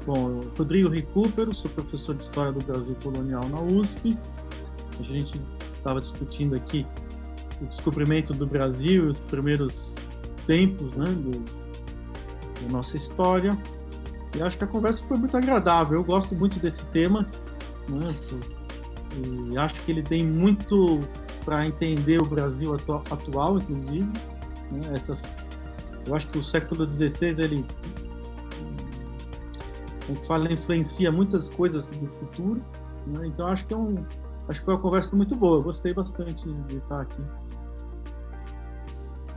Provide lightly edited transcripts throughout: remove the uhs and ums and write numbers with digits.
Bom, eu Rodrigo Recupero, sou professor de História do Brasil Colonial na USP. A gente estava discutindo aqui o descobrimento do Brasil, os primeiros tempos, né, da nossa história. E acho que a conversa foi muito agradável. Eu gosto muito desse tema, né, e acho que ele tem muito para entender o Brasil atual, inclusive. Né, eu acho que o século XVI ele influencia muitas coisas do futuro, né? Então acho que foi uma conversa muito boa. Eu gostei bastante de estar aqui.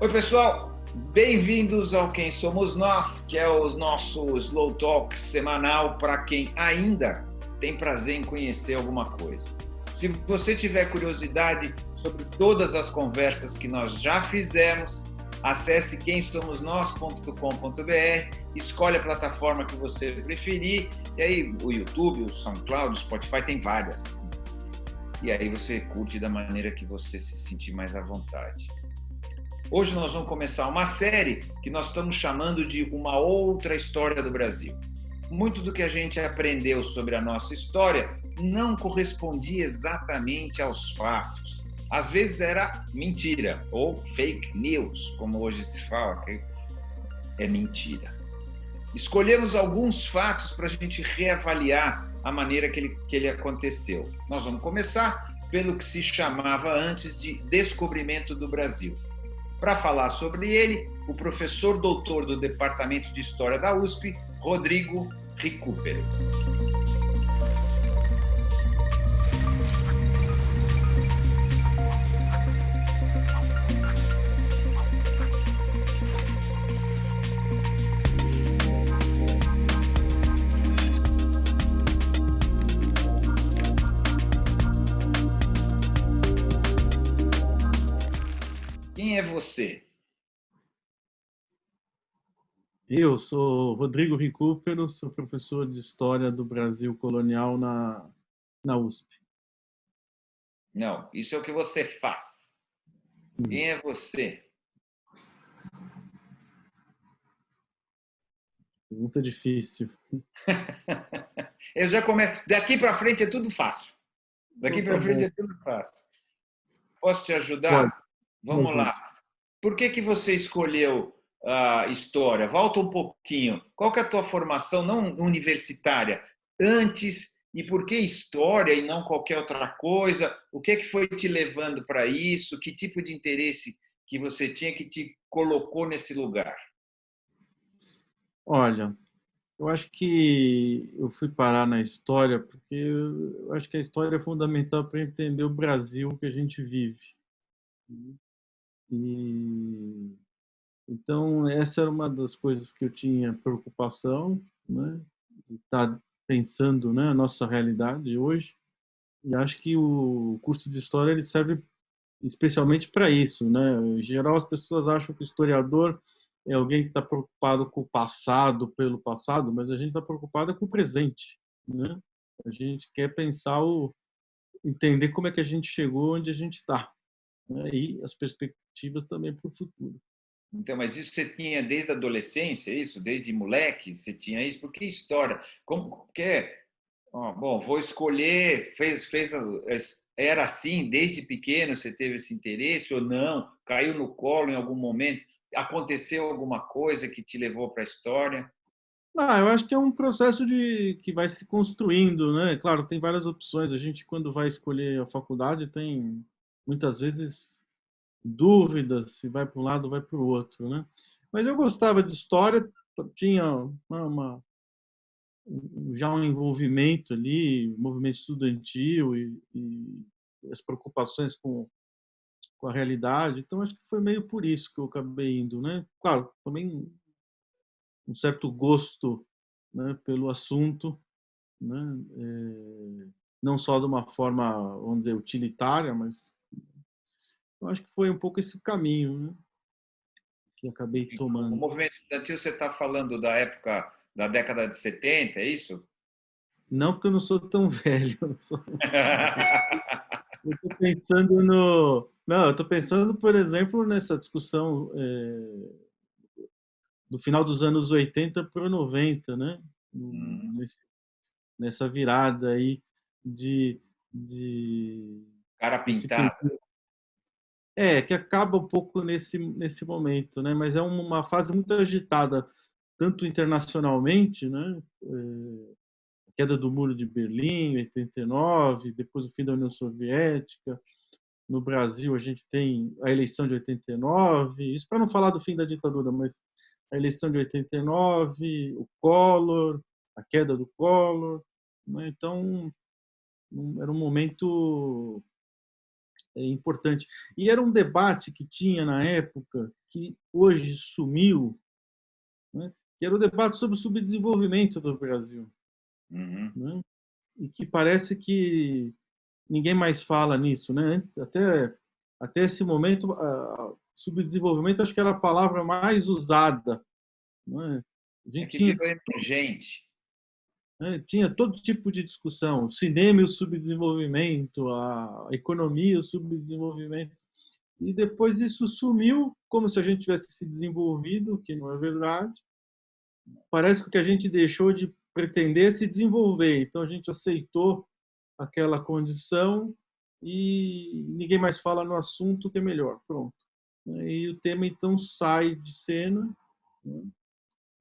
Oi, pessoal, bem-vindos ao Quem Somos Nós, que é o nosso Slow Talk semanal para quem ainda tem prazer em conhecer alguma coisa. Se você tiver curiosidade sobre todas as conversas que nós já fizemos, acesse quemsomosnós.com.br, escolhe a plataforma que você preferir, e aí o YouTube, o SoundCloud, o Spotify, tem várias. E aí você curte da maneira que você se sentir mais à vontade. Hoje nós vamos começar uma série que nós estamos chamando de Uma Outra História do Brasil. Muito do que a gente aprendeu sobre a nossa história não correspondia exatamente aos fatos. Às vezes era mentira, ou fake news, como hoje se fala, que é mentira. Escolhemos alguns fatos para a gente reavaliar a maneira que ele aconteceu. Nós vamos começar pelo que se chamava antes de descobrimento do Brasil. Para falar sobre ele, o professor doutor do Departamento de História da USP, Rodrigo Recupero. Quem é você? Eu sou Rodrigo Recupero, sou professor de História do Brasil Colonial na USP. Não, isso é o que você faz. Quem é você? Muito difícil. Eu já começo. Daqui para frente é tudo fácil. Daqui para frente é tudo fácil. Posso te ajudar? Pode. Vamos lá. Por que você escolheu a história? Volta um pouquinho. Qual que é a tua formação não universitária? Antes, e por que história e não qualquer outra coisa? O que foi te levando para isso? Que tipo de interesse que você tinha que te colocou nesse lugar? Olha, eu acho que eu fui parar na história porque eu acho que a história é fundamental para entender o Brasil que a gente vive. E então essa era uma das coisas que eu tinha preocupação, né, de estar pensando, né, a nossa realidade hoje. E acho que o curso de história ele serve especialmente para isso, né? Em geral, as pessoas acham que o historiador é alguém que está preocupado com o passado, pelo passado, mas a gente está preocupado com o presente, né? A gente quer pensar entender como é que a gente chegou onde a gente está, né? E as perspectivas também para o futuro. Então, mas isso você tinha desde a adolescência, isso? Desde moleque você tinha isso? Por que história? Como que é? Bom, vou escolher, era assim, desde pequeno você teve esse interesse ou não? Caiu no colo em algum momento? Aconteceu alguma coisa que te levou para a história? Eu acho que é um processo que vai se construindo, né? Claro, tem várias opções. A gente, quando vai escolher a faculdade, tem muitas vezes dúvidas se vai para um lado ou vai para o outro, né? Mas eu gostava de história, tinha já um envolvimento ali, movimento estudantil e as preocupações com a realidade. Então acho que foi meio por isso que eu acabei indo, né? Claro, também um certo gosto, né, pelo assunto, né? Não só de uma forma, vamos dizer, utilitária, mas eu acho que foi um pouco esse caminho, né, que acabei O tomando. movimento estudantil, você está falando da época da década de 70, é isso? Não porque eu não sou tão velho, eu estou pensando não, eu estou pensando, por exemplo, nessa discussão do final dos anos 80 para 90, né? Hum. nessa virada aí de Cara desse pintada. que acaba um pouco nesse momento, né? Mas é uma fase muito agitada, tanto internacionalmente, né? A queda do Muro de Berlim, em 89, depois o fim da União Soviética. No Brasil, a gente tem a eleição de 89, isso para não falar do fim da ditadura, mas a eleição de 89, o Collor, a queda do Collor, né? Então, era um momento importante. E era um debate que tinha na época, que hoje sumiu, né? Que era o debate sobre o subdesenvolvimento do Brasil, Uhum. né? E que parece que ninguém mais fala nisso, né? Até esse momento, subdesenvolvimento acho que era a palavra mais usada, né? A É gente que tinha, virou emergente. né, tinha todo tipo de discussão, o cinema e o subdesenvolvimento, a economia e o subdesenvolvimento. E depois isso sumiu, como se a gente tivesse se desenvolvido, que não é verdade. Parece que o que a gente deixou de pretender se desenvolver. Então a gente aceitou aquela condição e ninguém mais fala no assunto, que é melhor. Pronto. E o tema então sai de cena, né?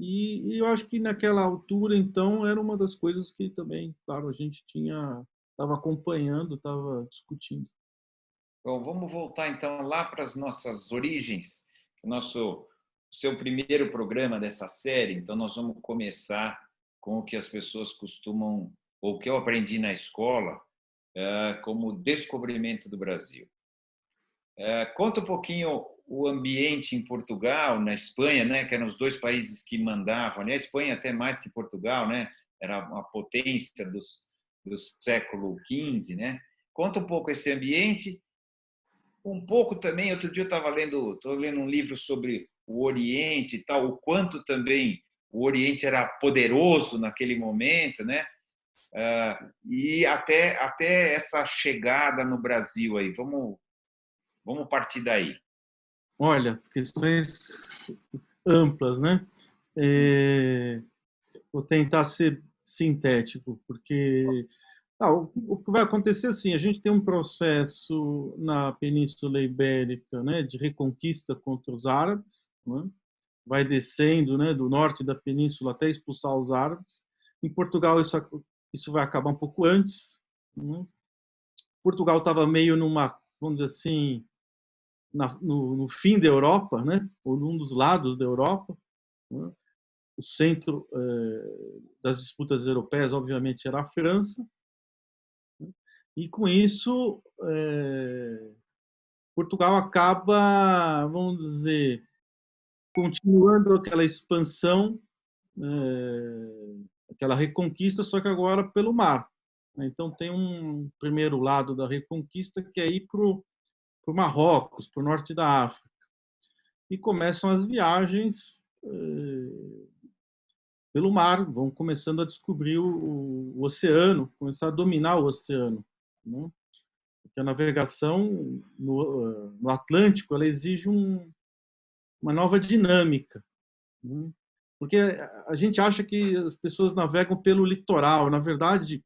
E eu acho que naquela altura então era uma das coisas que também, claro, a gente estava acompanhando, estava discutindo. Bom, vamos voltar então lá para as nossas origens, o nosso seu primeiro programa dessa série. Então nós vamos começar com o que as pessoas costumam, ou o que eu aprendi na escola, como descobrimento do Brasil. Conta um pouquinho o ambiente em Portugal, na Espanha, né, que eram os dois países que mandavam. A Espanha até mais que Portugal, né, era uma potência do século XV, né? Conta um pouco esse ambiente. Um pouco também, outro dia eu estou lendo um livro sobre o Oriente e tal, o quanto também o Oriente era poderoso naquele momento, né? E até essa chegada no Brasil aí. Vamos partir daí. Olha, questões amplas, né? Vou tentar ser sintético, porque o que vai acontecer assim, a gente tem um processo na Península Ibérica, né, de reconquista contra os árabes, né? Vai descendo, né, do norte da península até expulsar os árabes. Em Portugal isso vai acabar um pouco antes, né? Portugal estava meio numa, vamos dizer assim, no fim da Europa, né, ou num dos lados da Europa, né? O centro das disputas europeias, obviamente, era a França, né? E com isso Portugal acaba, vamos dizer, continuando aquela expansão, aquela reconquista, só que agora pelo mar. Então tem um primeiro lado da reconquista que é ir para o Marrocos, para o norte da África, e começam as viagens pelo mar, vão começando a descobrir o oceano, começar a dominar o oceano, né? Porque a navegação no Atlântico ela exige uma nova dinâmica, né? Porque a gente acha que as pessoas navegam pelo litoral, na verdade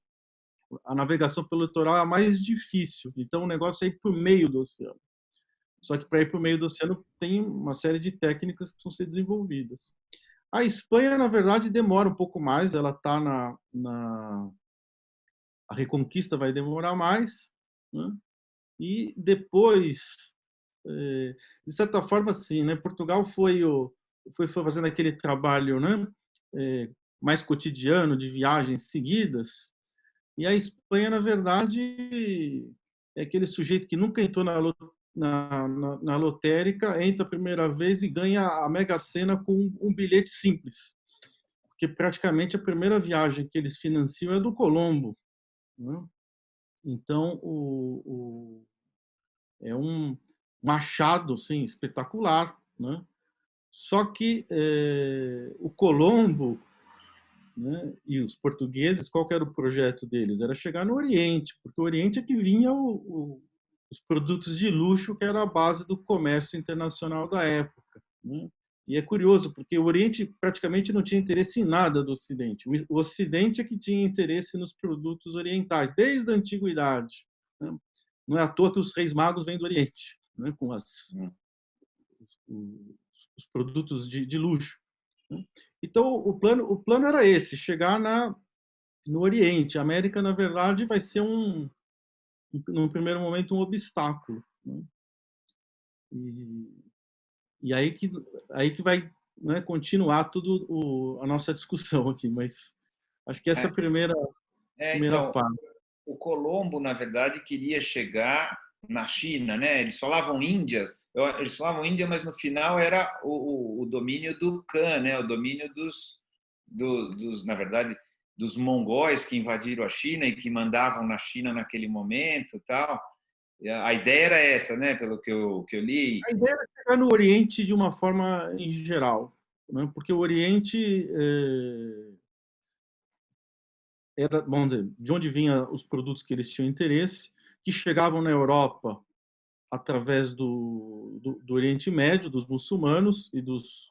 a navegação pelo litoral é a mais difícil, então o negócio é ir por meio do oceano. Só que para ir por meio do oceano tem uma série de técnicas que precisam ser desenvolvidas. A Espanha, na verdade, demora um pouco mais, ela está a reconquista vai demorar mais, né? E depois, de certa forma, sim, né? Portugal foi fazendo aquele trabalho, né? Mais cotidiano de viagens seguidas, e a Espanha, na verdade, é aquele sujeito que nunca entrou na lotérica, entra a primeira vez e ganha a Mega Sena com um bilhete simples, porque praticamente a primeira viagem que eles financiam é do Colombo, né? Então, é um machado assim, espetacular, né? Só que o Colombo, né, e os portugueses, qual que era o projeto deles? Era chegar no Oriente, porque o Oriente é que vinha os produtos de luxo, que era a base do comércio internacional da época, né? E é curioso, porque o Oriente praticamente não tinha interesse em nada do Ocidente. O Ocidente é que tinha interesse nos produtos orientais, desde a antiguidade, né? Não é à toa que os reis magos vêm do Oriente, né? Com os produtos de luxo, né? Então, o plano era esse, chegar no Oriente. A América, na verdade, vai ser, num primeiro momento, um obstáculo, né? E aí que vai, né, continuar a nossa discussão aqui, mas acho que essa é a primeira Então, parte. o Colombo, na verdade, queria chegar na China, né? Eles falavam Índia, mas no final era o domínio do Khan, né? O domínio na verdade, dos mongóis que invadiram a China e que mandavam na China naquele momento, tal. A ideia era essa, né? Pelo que eu li. A ideia é chegar no Oriente de uma forma em geral, né? Porque o Oriente era, vamos dizer, de onde vinham os produtos que eles tinham interesse, que chegavam na Europa através do Oriente Médio, dos muçulmanos e dos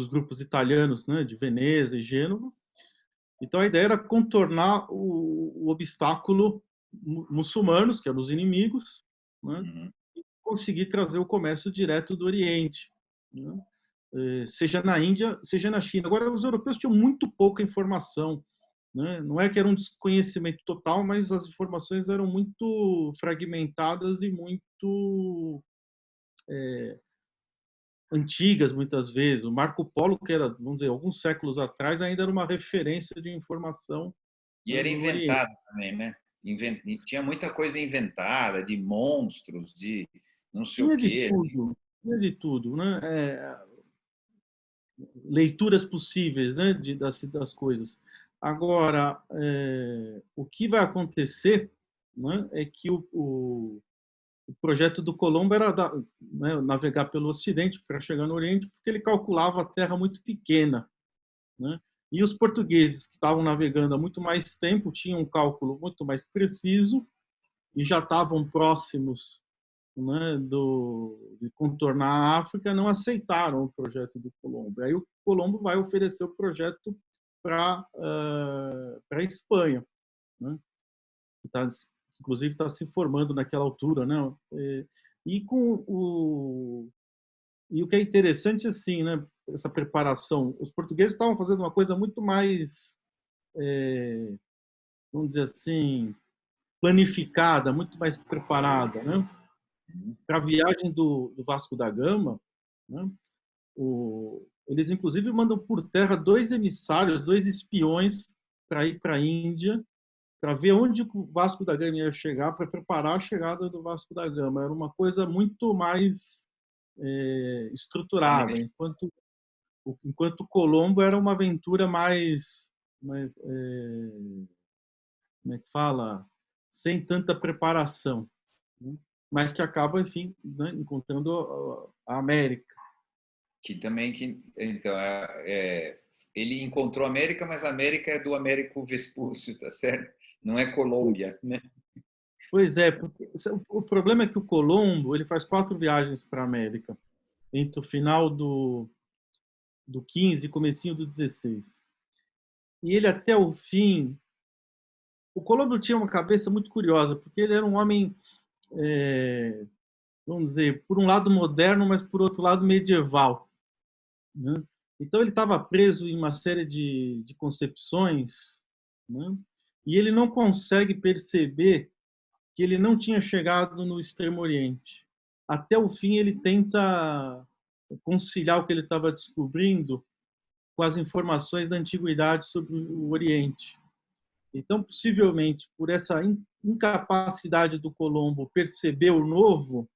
grupos italianos, né, de Veneza e Gênova. Então a ideia era contornar o obstáculo muçulmanos, que eram os inimigos, né, e conseguir trazer o comércio direto do Oriente, né, seja na Índia, seja na China. Agora, os europeus tinham muito pouca informação, né? Não é que era um desconhecimento total, mas as informações eram muito fragmentadas e muito antigas, muitas vezes. O Marco Polo, que era, vamos dizer, alguns séculos atrás, ainda era uma referência de informação, E né, era no Oriente. inventado também, né? Tinha muita coisa inventada, de monstros, de não sei o quê. Tinha de tudo, né? Leituras possíveis, né, das coisas. Agora, o que vai acontecer, né, é que o projeto do Colombo era né, navegar pelo Ocidente para chegar no Oriente, porque ele calculava a terra muito pequena, né? E os portugueses, que estavam navegando há muito mais tempo, tinham um cálculo muito mais preciso e já estavam próximos, né, de contornar a África, não aceitaram o projeto do Colombo. Aí o Colombo vai oferecer o projeto para a Espanha, né? Inclusive está se formando naquela altura, né? E o que é interessante assim, né? Essa preparação, os portugueses estavam fazendo uma coisa muito mais, vamos dizer assim, planificada, muito mais preparada, né? Para a viagem do Vasco da Gama, né? Eles inclusive mandam por terra 2 emissários, 2 espiões para ir para a Índia, para ver onde o Vasco da Gama ia chegar, para preparar a chegada do Vasco da Gama. Era uma coisa muito mais estruturada, enquanto Colombo era uma aventura mais como é que fala, sem tanta preparação, né? Mas que acaba, enfim, né, encontrando a América. Então, ele encontrou a América, mas a América é do Américo Vespúcio, tá certo? Não é Colômbia, né? Pois é, porque o problema é que o Colombo ele faz 4 viagens para a América, entre o final do 15 e comecinho do 16. E ele até o fim... O Colombo tinha uma cabeça muito curiosa, porque ele era um homem, vamos dizer, por um lado moderno, mas por outro lado medieval, né? Então ele estava preso em uma série de concepções, né? E ele não consegue perceber que ele não tinha chegado no Extremo Oriente. Até o fim ele tenta conciliar o que ele estava descobrindo com as informações da antiguidade sobre o Oriente. Então, possivelmente, por essa incapacidade do Colombo perceber o novo,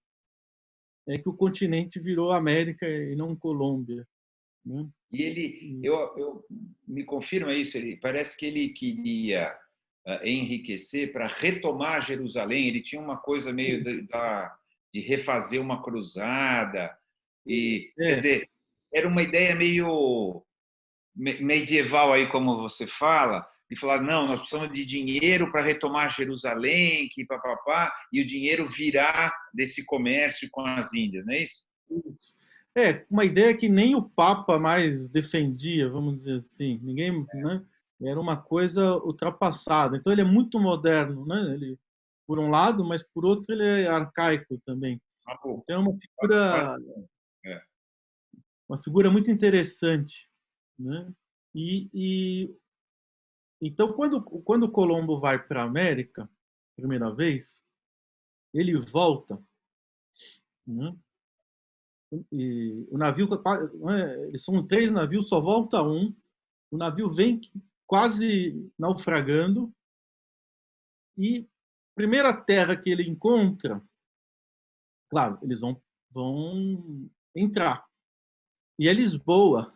é que o continente virou América e não Colômbia, né? E ele, me confirma isso, parece que ele queria enriquecer para retomar Jerusalém. Ele tinha uma coisa meio de refazer uma cruzada. Quer dizer, era uma ideia meio medieval aí, como você fala, de falar, não, nós precisamos de dinheiro para retomar Jerusalém, que papapá, e o dinheiro virá desse comércio com as Índias, não é isso? uma ideia que nem o Papa mais defendia, vamos dizer assim. Ninguém, né? Era uma coisa ultrapassada. Então ele é muito moderno, né? Ele, por um lado, mas por outro ele é arcaico também. Então é Quase, é. uma figura muito interessante, né? E então quando o Colombo vai para a América, primeira vez, ele volta, né? E o navio, né, eles são 3 navios, só volta um. O navio vem quase naufragando e primeira terra que ele encontra, claro, eles vão entrar. E é Lisboa.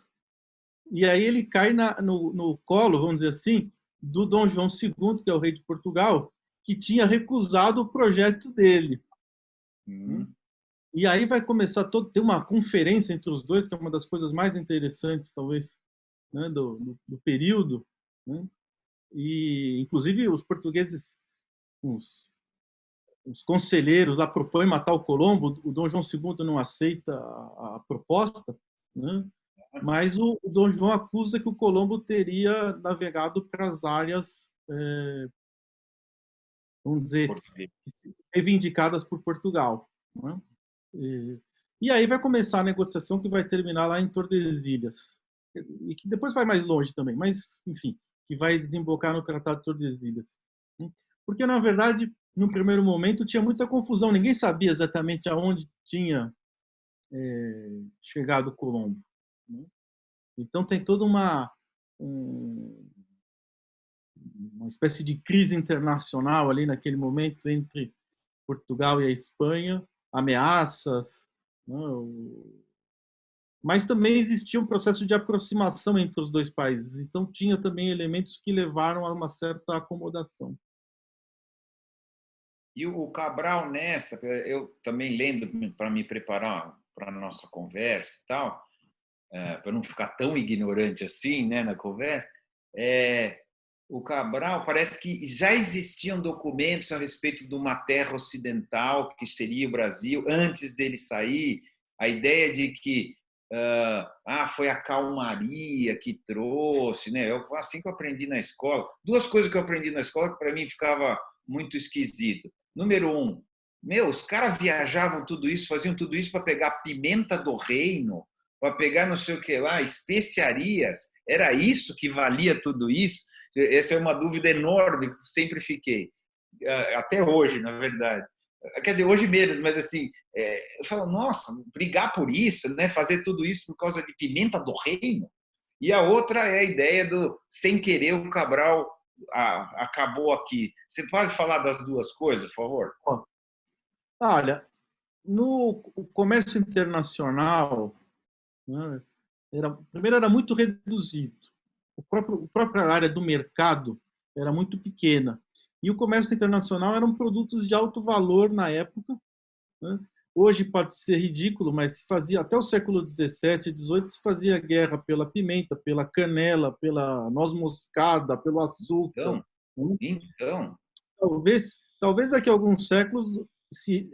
E aí ele cai no colo, vamos dizer assim, do Dom João II, que é o rei de Portugal, que tinha recusado o projeto dele. Hum. E aí vai começar ter uma conferência entre os dois, que é uma das coisas mais interessantes, talvez, né, do período, né? E inclusive os portugueses, os conselheiros lá propõem matar o Colombo, o Dom João II não aceita a proposta, né? Mas o Dom João acusa que o Colombo teria navegado para as áreas, vamos dizer, reivindicadas por Portugal, né? E aí vai começar a negociação que vai terminar lá em Tordesilhas, e que depois vai mais longe também, mas, enfim, que vai desembocar no Tratado de Tordesilhas. Porque, na verdade, no primeiro momento tinha muita confusão, ninguém sabia exatamente aonde tinha chegado Colombo, né? Então tem toda uma espécie de crise internacional ali naquele momento entre Portugal e a Espanha, ameaças, né? Mas também existia um processo de aproximação entre os dois países, então tinha também elementos que levaram a uma certa acomodação. E o Cabral nessa, eu também lendo para me preparar para a nossa conversa e tal, para não ficar tão ignorante assim, né, na conversa, o Cabral parece que já existiam documentos a respeito de uma terra ocidental que seria o Brasil antes dele sair, a ideia de que foi a calmaria que trouxe, né? Foi assim que eu aprendi na escola. Duas coisas que eu aprendi na escola que para mim ficava muito esquisito. Número um, os caras viajavam tudo isso, faziam tudo isso para pegar pimenta do reino, para pegar não sei o que lá, especiarias. Era isso que valia tudo isso? Essa é uma dúvida enorme que sempre fiquei. Até hoje, na verdade. Quer dizer, hoje menos, mas assim, eu falo, nossa, brigar por isso, né? Fazer tudo isso por causa de pimenta do reino. E a outra é a ideia do, sem querer, o Cabral acabou aqui. Você pode falar das duas coisas, por favor? Olha, no comércio internacional, né, primeiro era muito reduzido. A própria área do mercado era muito pequena. E o comércio internacional eram produtos de alto valor na época, né? Hoje pode ser ridículo, mas se fazia até o século XVII, XVIII, se fazia guerra pela pimenta, pela canela, pela noz moscada, pelo açúcar. Então. Talvez daqui a alguns séculos se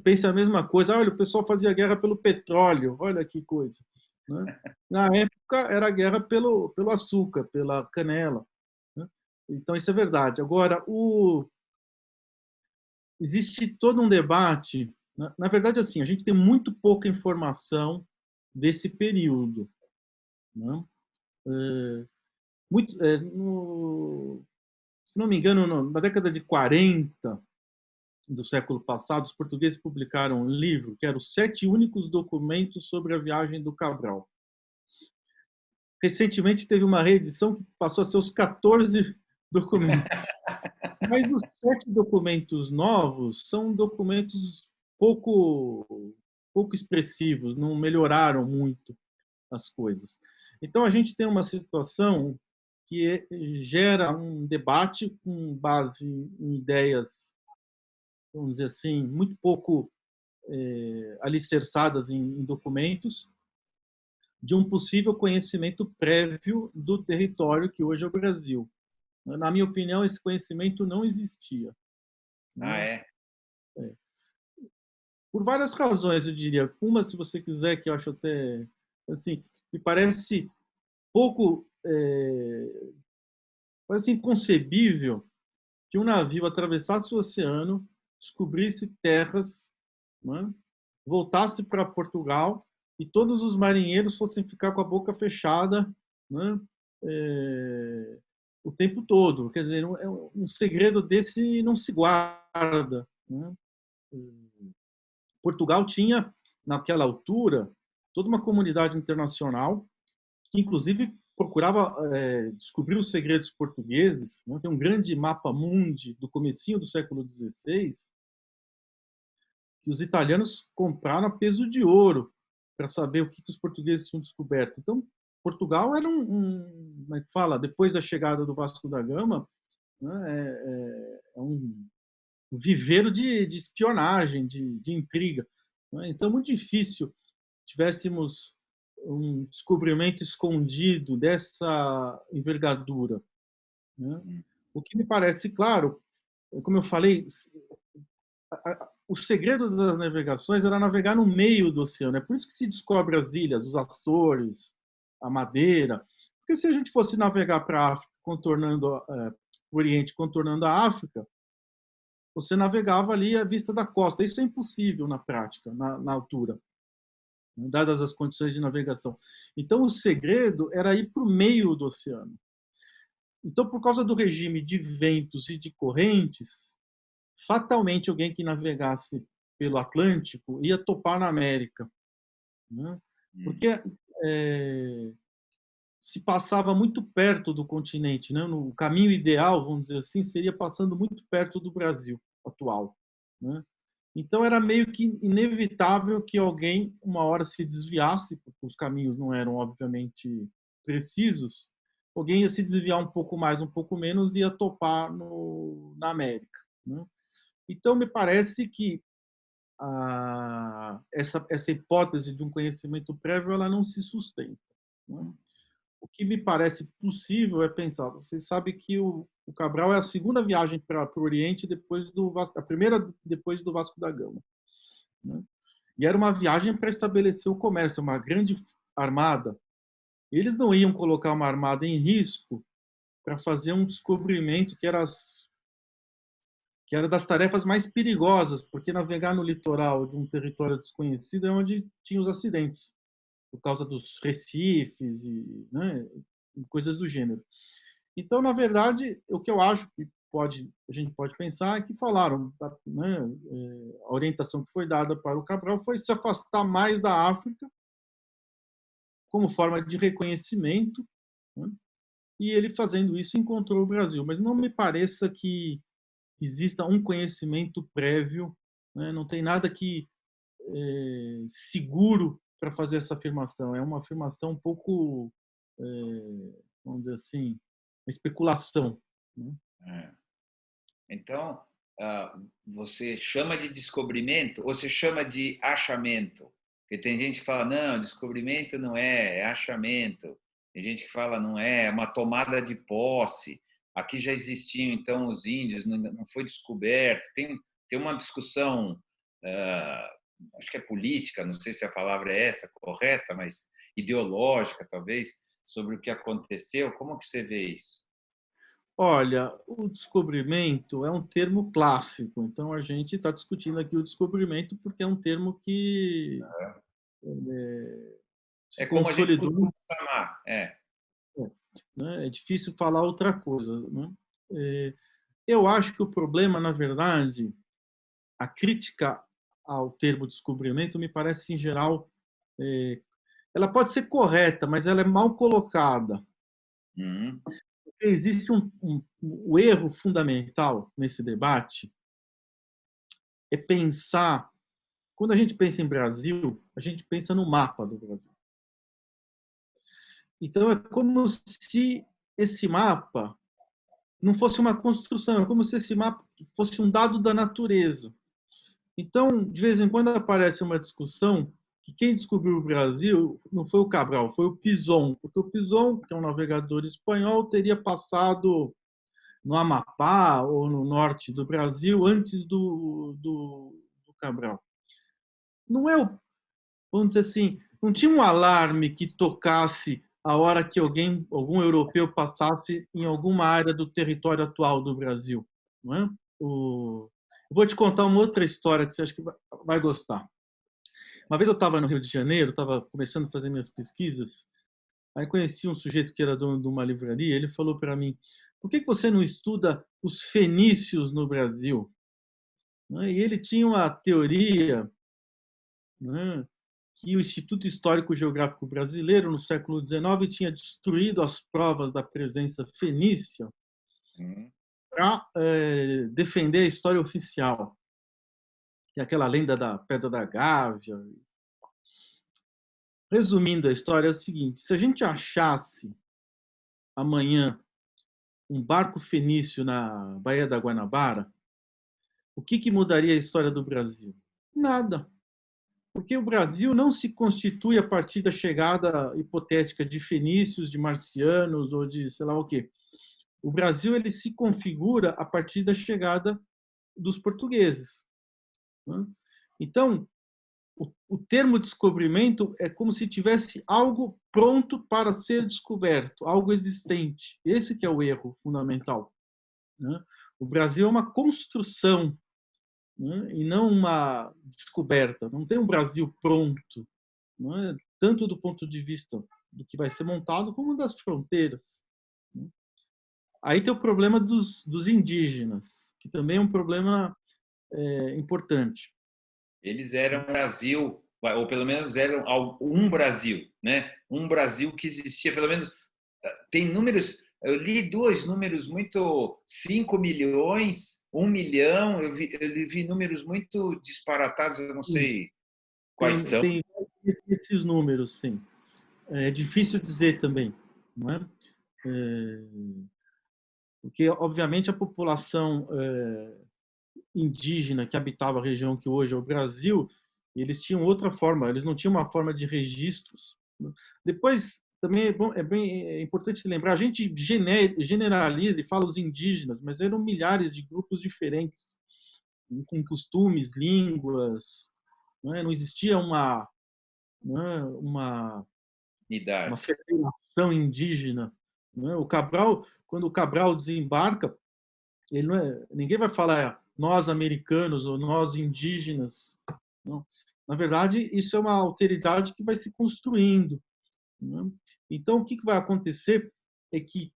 pense a mesma coisa. Olha, o pessoal fazia guerra pelo petróleo, olha que coisa, né? Na época era guerra pelo açúcar, pela canela, né? Então isso é verdade. Agora, existe todo um debate. Na verdade, assim, a gente tem muito pouca informação desse período, né? Se não me engano, na década de 40 do século passado, os portugueses publicaram um livro que era Os 7 Únicos Documentos sobre a Viagem do Cabral. Recentemente teve uma reedição que passou a ser os 14 documentos. Mas os 7 documentos novos são documentos pouco expressivos, não melhoraram muito as coisas. Então a gente tem uma situação que gera um debate com base em ideias, vamos dizer assim, muito pouco alicerçadas em documentos, de um possível conhecimento prévio do território que hoje é o Brasil. Na minha opinião, esse conhecimento não existia. Ah, é? por várias razões, eu diria. Uma, se você quiser, que eu acho até, assim, me parece pouco, parece inconcebível que um navio atravessasse o oceano, descobrisse terras, né, voltasse para Portugal e todos os marinheiros fossem ficar com a boca fechada, né, o tempo todo. Quer dizer, um segredo desse não se guarda. Né? Portugal tinha, naquela altura, toda uma comunidade internacional que, inclusive, procurava descobrir os segredos portugueses. Né? Tem um grande mapa mundi do comecinho do século XVI que os italianos compraram a peso de ouro para saber o que os portugueses tinham descoberto. Então, Portugal era como é que fala, depois da chegada do Vasco da Gama, né, um viveiro de espionagem, de intriga. Né? Então, muito difícil tivéssemos um descobrimento escondido dessa envergadura. Né? O que me parece claro, como eu falei, o segredo das navegações era navegar no meio do oceano. É por isso que se descobre as ilhas, os Açores, a Madeira. Porque se a gente fosse navegar para a África, contornando o Oriente, contornando a África, você navegava ali à vista da costa. Isso é impossível na prática, na altura, dadas as condições de navegação. Então, o segredo era ir para o meio do oceano. Então, por causa do regime de ventos e de correntes, fatalmente alguém que navegasse pelo Atlântico ia topar na América. Né? Porque se passava muito perto do continente. Né? No caminho ideal, vamos dizer assim, seria passando muito perto do Brasil atual. Né? Então, era meio que inevitável que alguém, uma hora, se desviasse, porque os caminhos não eram, obviamente, precisos, alguém ia se desviar um pouco mais, um pouco menos, e ia topar na América. Né? Então, me parece que essa hipótese de um conhecimento prévio ela não se sustenta. Né? O que me parece possível é pensar, você sabe que o Cabral é a segunda viagem para o Oriente depois a primeira depois do Vasco da Gama. Né? E era uma viagem para estabelecer o comércio, uma grande armada. Eles não iam colocar uma armada em risco para fazer um descobrimento que era das tarefas mais perigosas, porque navegar no litoral de um território desconhecido é onde tinha os acidentes, por causa dos recifes e, né, e coisas do gênero. Então, na verdade, o que eu acho que a gente pode pensar é que falaram, né, a orientação que foi dada para o Cabral foi se afastar mais da África como forma de reconhecimento, né, e ele fazendo isso encontrou o Brasil. Mas não me pareça que exista um conhecimento prévio, né, não tem nada que seguro para fazer essa afirmação. É uma afirmação um pouco, vamos dizer assim, especulação. Né? Então, você chama de descobrimento ou você chama de achamento? Porque tem gente que fala, não, descobrimento não é achamento. Tem gente que fala, não é uma tomada de posse. Aqui já existiam, então, os índios, não foi descoberto. Tem uma discussão, acho que é política, não sei se a palavra é essa correta, mas ideológica, talvez, sobre o que aconteceu. Como que você vê isso? Olha, o descobrimento é um termo clássico, então a gente está discutindo aqui o descobrimento porque é um termo que se como a gente consolidou. costuma chamar. Né? É difícil falar outra coisa. Né? Eu acho que o problema, na verdade, a crítica ao termo descobrimento me parece, em geral, ela pode ser correta, mas ela é mal colocada. Uhum. Existe um erro fundamental nesse debate, é pensar, quando a gente pensa em Brasil, a gente pensa no mapa do Brasil. Então, é como se esse mapa não fosse uma construção, é como se esse mapa fosse um dado da natureza. Então, de vez em quando aparece uma discussão que quem descobriu o Brasil não foi o Cabral, foi o Pinzón, porque o Pinzón, que é um navegador espanhol, teria passado no Amapá ou no norte do Brasil antes do Cabral. não é o, vamos dizer assim, não tinha um alarme que tocasse a hora que algum europeu passasse em alguma área do território atual do Brasil, não é? Eu vou te contar uma outra história que você acha que vai gostar. Uma vez eu estava no Rio de Janeiro, estava começando a fazer minhas pesquisas, aí conheci um sujeito que era dono de uma livraria, ele falou para mim, por que você não estuda os fenícios no Brasil? E ele tinha uma teoria, né, que o Instituto Histórico Geográfico Brasileiro, no século XIX, tinha destruído as provas da presença fenícia Uhum. para defender a história oficial. E aquela lenda da Pedra da Gávea. Resumindo a história, é o seguinte: se a gente achasse amanhã um barco fenício na Baía da Guanabara, o que mudaria a história do Brasil? Nada. Porque o Brasil não se constitui a partir da chegada hipotética de fenícios, de marcianos ou de sei lá o quê. O Brasil ele se configura a partir da chegada dos portugueses. Então, o termo descobrimento é como se tivesse algo pronto para ser descoberto, algo existente. Esse que é o erro fundamental. O Brasil é uma construção, e não uma descoberta. Não tem um Brasil pronto, tanto do ponto de vista do que vai ser montado, como das fronteiras. Aí tem o problema dos indígenas, que também é um problema importante. Eles eram Brasil, ou pelo menos eram um Brasil, né? Um Brasil que existia, pelo menos tem números. Eu li dois números muito 5 milhões, 1 milhão. Eu vi números muito disparatados, eu não sei quais são. Tem esses números, sim. É difícil dizer também, não é? Porque, obviamente, a população indígena que habitava a região que hoje é o Brasil, eles tinham outra forma, eles não tinham uma forma de registros. Depois, também é importante lembrar, a gente generaliza e fala os indígenas, mas eram milhares de grupos diferentes, com costumes, línguas, não existia uma Idade. federação indígena. O Cabral, quando o Cabral desembarca, ele não ninguém vai falar nós americanos ou nós indígenas. Não. Na verdade, isso é uma alteridade que vai se construindo. Então, o que vai acontecer é que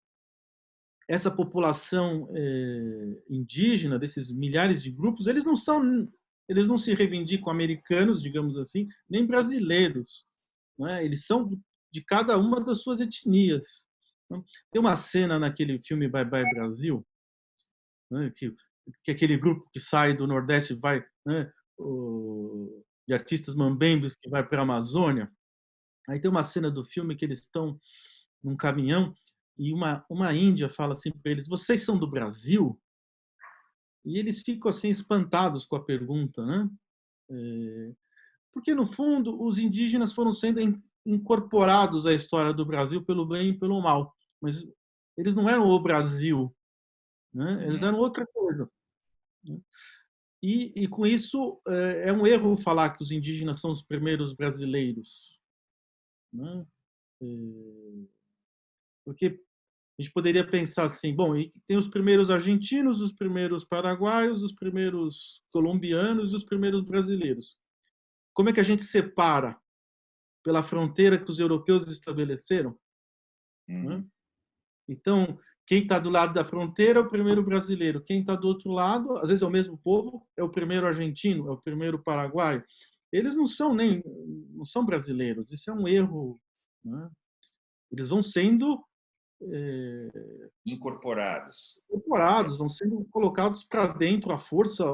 essa população indígena, desses milhares de grupos, eles não se reivindicam americanos, digamos assim, nem brasileiros. Eles são de cada uma das suas etnias. Tem uma cena naquele filme Bye Bye Brasil, que aquele grupo que sai do Nordeste vai, de artistas mambembes que vai para a Amazônia. Aí tem uma cena do filme que eles estão num caminhão e uma índia fala assim para eles: vocês são do Brasil? E eles ficam assim espantados com a pergunta, né? Porque no fundo os indígenas foram sendo incorporados à história do Brasil pelo bem e pelo mal, mas eles não eram o Brasil, né? Eles eram outra coisa. E com isso é um erro falar que os indígenas são os primeiros brasileiros, né? Porque a gente poderia pensar assim, bom, e tem os primeiros argentinos, os primeiros paraguaios, os primeiros colombianos e os primeiros brasileiros. Como é que a gente separa pela fronteira que os europeus estabeleceram? Então, quem está do lado da fronteira é o primeiro brasileiro. Quem está do outro lado, às vezes é o mesmo povo, é o primeiro argentino, é o primeiro paraguaio. Eles não são brasileiros. Isso é um erro. Né? Eles vão sendo incorporados, vão sendo colocados para dentro à força,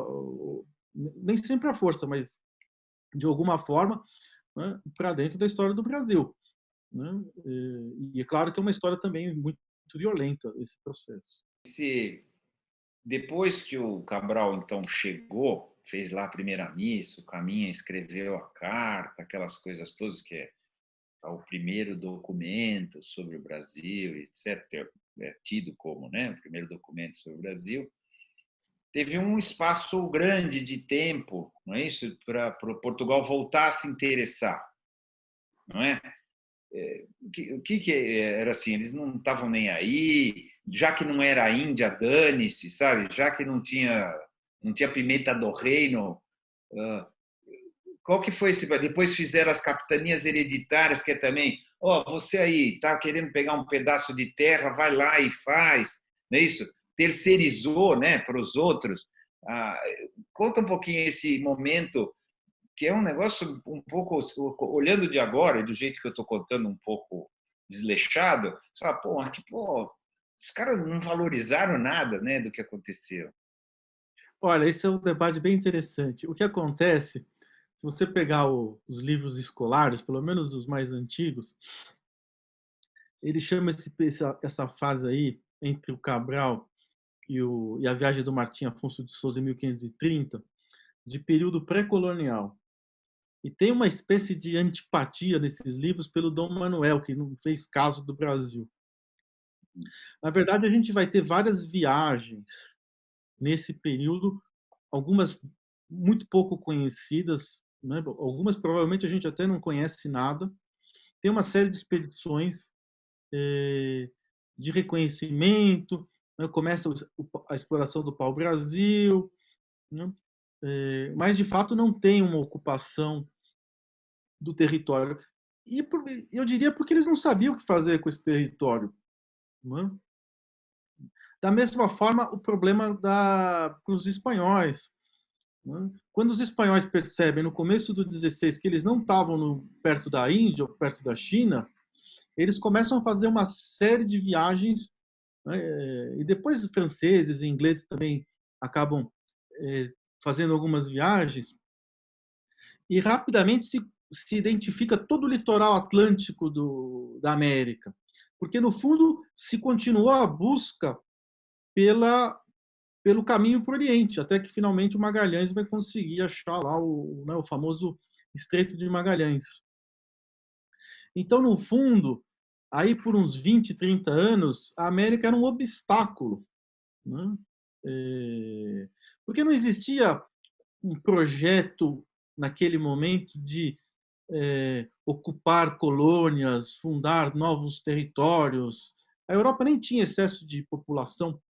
nem sempre à força, mas de alguma forma, né, para dentro da história do Brasil. Né? E é claro que é uma história também muito violenta esse processo. Depois que o Cabral então chegou, fez lá a primeira missa, o Caminha escreveu a carta, aquelas coisas todas que é o primeiro documento sobre o Brasil, etc., é tido como, né, o primeiro documento sobre o Brasil. teve um espaço grande de tempo, não é isso, para Portugal voltar a se interessar, não é? O que era assim? Eles não estavam nem aí, já que não era a Índia, dane-se, sabe? Já que não tinha pimenta do reino. Qual que foi esse? Depois fizeram as capitanias hereditárias, que é também, você aí está querendo pegar um pedaço de terra, vai lá e faz, não é isso? Terceirizou, né, para os outros. Conta um pouquinho esse momento, que é um negócio um pouco, olhando de agora, e do jeito que eu estou contando, um pouco desleixado, você fala, os caras não valorizaram nada, né, do que aconteceu. Olha, esse é um debate bem interessante. O que acontece, se você pegar os livros escolares, pelo menos os mais antigos, ele chama essa fase aí, entre o Cabral e a viagem do Martim Afonso de Souza em 1530, de período pré-colonial. E tem uma espécie de antipatia nesses livros pelo Dom Manuel, que não fez caso do Brasil. Na verdade, a gente vai ter várias viagens nesse período, algumas muito pouco conhecidas, né? Algumas provavelmente a gente até não conhece nada. Tem uma série de expedições de reconhecimento, né? Começa a exploração do pau-brasil, né? Mas de fato não tem uma ocupação do território. E eu diria porque eles não sabiam o que fazer com esse território. Né? Da mesma forma, o problema com os espanhóis. Né? Quando os espanhóis percebem, no começo do 16, que eles não estavam perto da Índia ou perto da China, eles começam a fazer uma série de viagens, né? E depois os franceses e ingleses também acabam fazendo algumas viagens, e rapidamente se identifica todo o litoral atlântico da América, porque no fundo se continuou a busca pelo caminho para o Oriente, até que finalmente o Magalhães vai conseguir achar lá o famoso Estreito de Magalhães. Então, no fundo, aí por uns 20, 30 anos, a América era um obstáculo, né? Porque não existia um projeto naquele momento de ocupar colônias, fundar novos territórios. A Europa nem tinha excesso de população.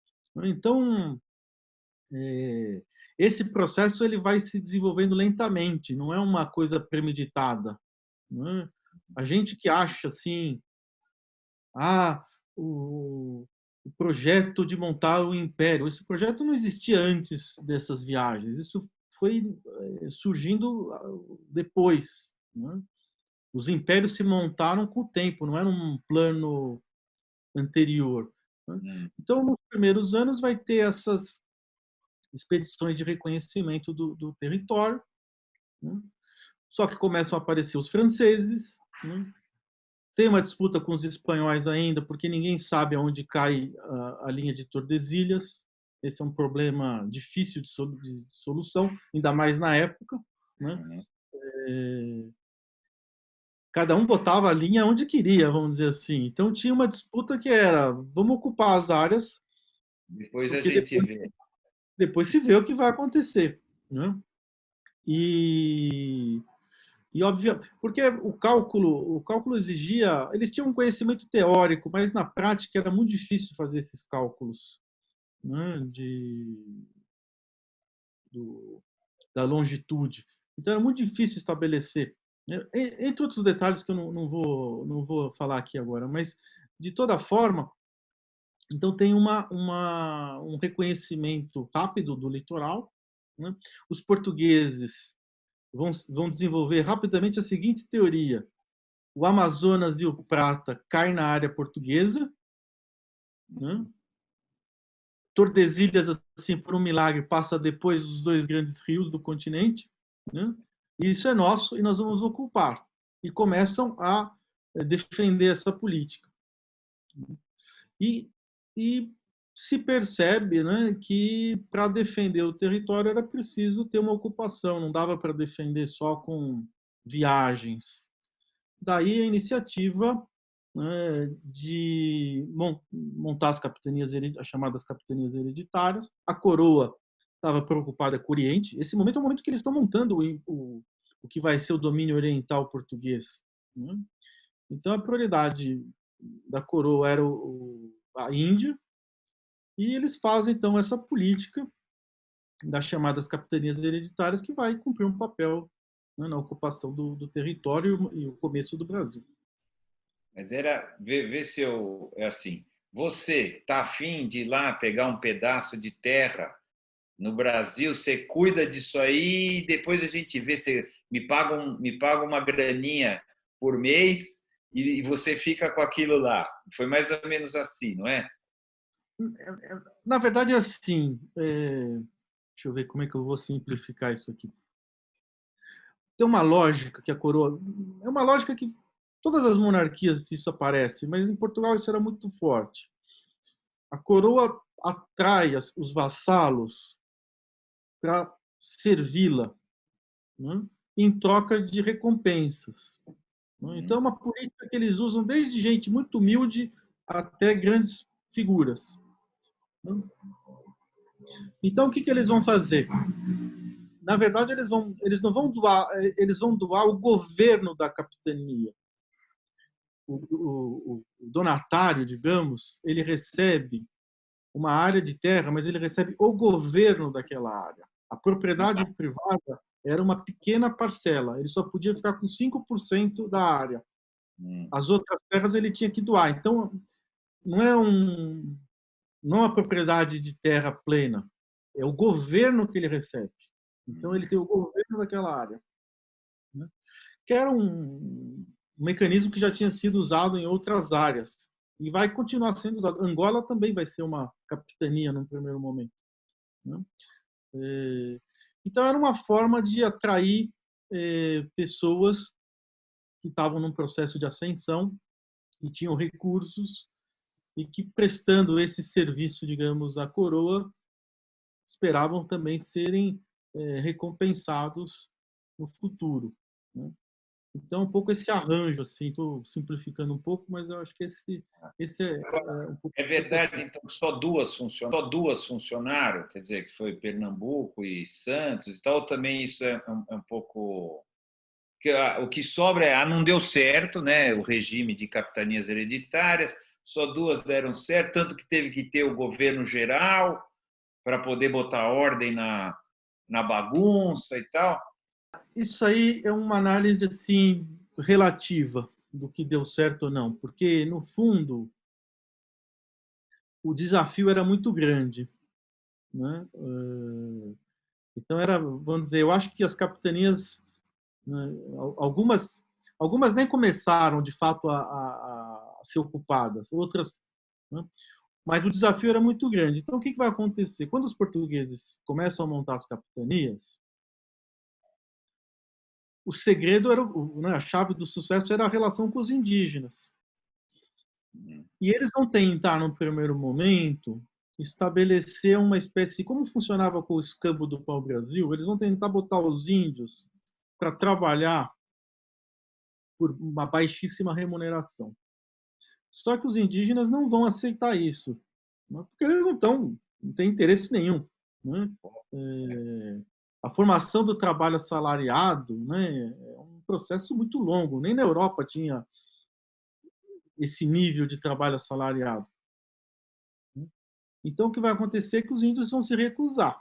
Então, esse processo ele vai se desenvolvendo lentamente, não é uma coisa premeditada. Né? A gente que acha assim, o projeto de montar o império, esse projeto não existia antes dessas viagens, isso foi surgindo depois. Né? Os impérios se montaram com o tempo, não era um plano anterior. Né? Então, nos primeiros anos vai ter essas expedições de reconhecimento do território, né? Só que começam a aparecer os franceses, né? Tem uma disputa com os espanhóis ainda, porque ninguém sabe aonde cai a linha de Tordesilhas. Esse é um problema difícil de solução, ainda mais na época. Né? Cada um botava a linha onde queria, vamos dizer assim. Então tinha uma disputa que era, vamos ocupar as áreas, Depois a porque gente vê. depois se vê o que vai acontecer. Né? E óbvio, porque o cálculo exigia, eles tinham um conhecimento teórico, mas na prática era muito difícil fazer esses cálculos, né, da longitude. Então era muito difícil estabelecer, né, entre outros detalhes que eu não vou falar aqui agora, mas de toda forma, então tem um reconhecimento rápido do litoral. Né? Os portugueses vão desenvolver rapidamente a seguinte teoria: o Amazonas e o Prata caem na área portuguesa, né? Tordesilhas, assim, por um milagre, passa depois dos dois grandes rios do continente, né? E isso é nosso e nós vamos ocupar. E começam a defender essa política. E se percebe, né, que para defender o território era preciso ter uma ocupação, não dava para defender só com viagens. Daí a iniciativa, né, de montar as chamadas capitanias hereditárias. A coroa estava preocupada com o Oriente. Esse momento é o momento que eles estão montando o que vai ser o domínio oriental português, né? Então, a prioridade da coroa era a Índia, e eles fazem, então, essa política das chamadas capitanias hereditárias, que vai cumprir um papel, né, na ocupação do território e o começo do Brasil. Mas vê se eu é assim. Você está afim de ir lá pegar um pedaço de terra no Brasil? Você cuida disso aí e depois a gente vê. Você me paga uma graninha por mês e você fica com aquilo lá. Foi mais ou menos assim, não é? Na verdade, é assim. Deixa eu ver como é que eu vou simplificar isso aqui. Tem uma lógica que a coroa... É uma lógica que todas as monarquias isso aparece, mas em Portugal isso era muito forte. A coroa atrai os vassalos para servi-la, né, em troca de recompensas. Né? Então, é uma política que eles usam desde gente muito humilde até grandes figuras. Né? Então, o que eles vão fazer? Na verdade, eles não vão doar, eles vão doar o governo da capitania. O donatário, digamos, ele recebe uma área de terra, mas ele recebe o governo daquela área. A propriedade privada era uma pequena parcela, ele só podia ficar com 5% da área. As outras terras ele tinha que doar. Então, não é uma propriedade de terra plena, é o governo que ele recebe. Então, ele tem o governo daquela área, né? Que era um mecanismo que já tinha sido usado em outras áreas e vai continuar sendo usado. Angola também vai ser uma capitania num primeiro momento, né? Então, era uma forma de atrair pessoas que estavam num processo de ascensão e tinham recursos e que, prestando esse serviço, digamos, à coroa, esperavam também serem recompensados no futuro, né? Então, um pouco esse arranjo, assim, estou simplificando um pouco, mas eu acho que esse um pouco... É verdade, então, que só duas funcionaram, quer dizer, que foi Pernambuco e Santos e tal, ou também isso é um pouco... O que sobra não deu certo, né? O regime de capitanias hereditárias, só duas deram certo, tanto que teve que ter o governo geral para poder botar ordem na bagunça e tal. Isso aí é uma análise, assim, relativa do que deu certo ou não, porque, no fundo, o desafio era muito grande, né? Então, vamos dizer, eu acho que as capitanias, né, algumas nem começaram, de fato, a ser ocupadas, outras, né? Mas o desafio era muito grande. Então, o que vai acontecer? Quando os portugueses começam a montar as capitanias, o segredo era, né, a chave do sucesso era a relação com os indígenas. E eles vão tentar, no primeiro momento, estabelecer uma espécie, como funcionava com o escambo do pau-brasil, eles vão tentar botar os índios para trabalhar por uma baixíssima remuneração. Só que os indígenas não vão aceitar isso, né, porque eles não têm interesse nenhum, né? A formação do trabalho assalariado, né, é um processo muito longo. Nem na Europa tinha esse nível de trabalho assalariado. Então, o que vai acontecer é que os índios vão se recusar.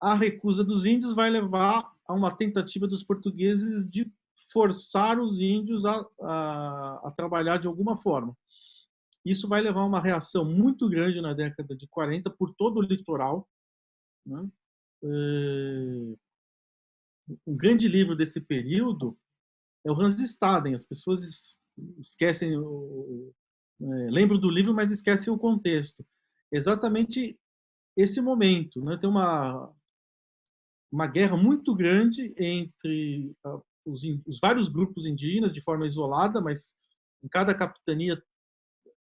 A recusa dos índios vai levar a uma tentativa dos portugueses de forçar os índios a trabalhar de alguma forma. Isso vai levar a uma reação muito grande na década de 40 por todo o litoral, né? Um grande livro desse período é o Hans Staden. As pessoas esquecem, lembram do livro, mas esquecem o contexto. Exatamente esse momento, né? Tem uma guerra muito grande entre os vários grupos indígenas, de forma isolada, mas em cada capitania,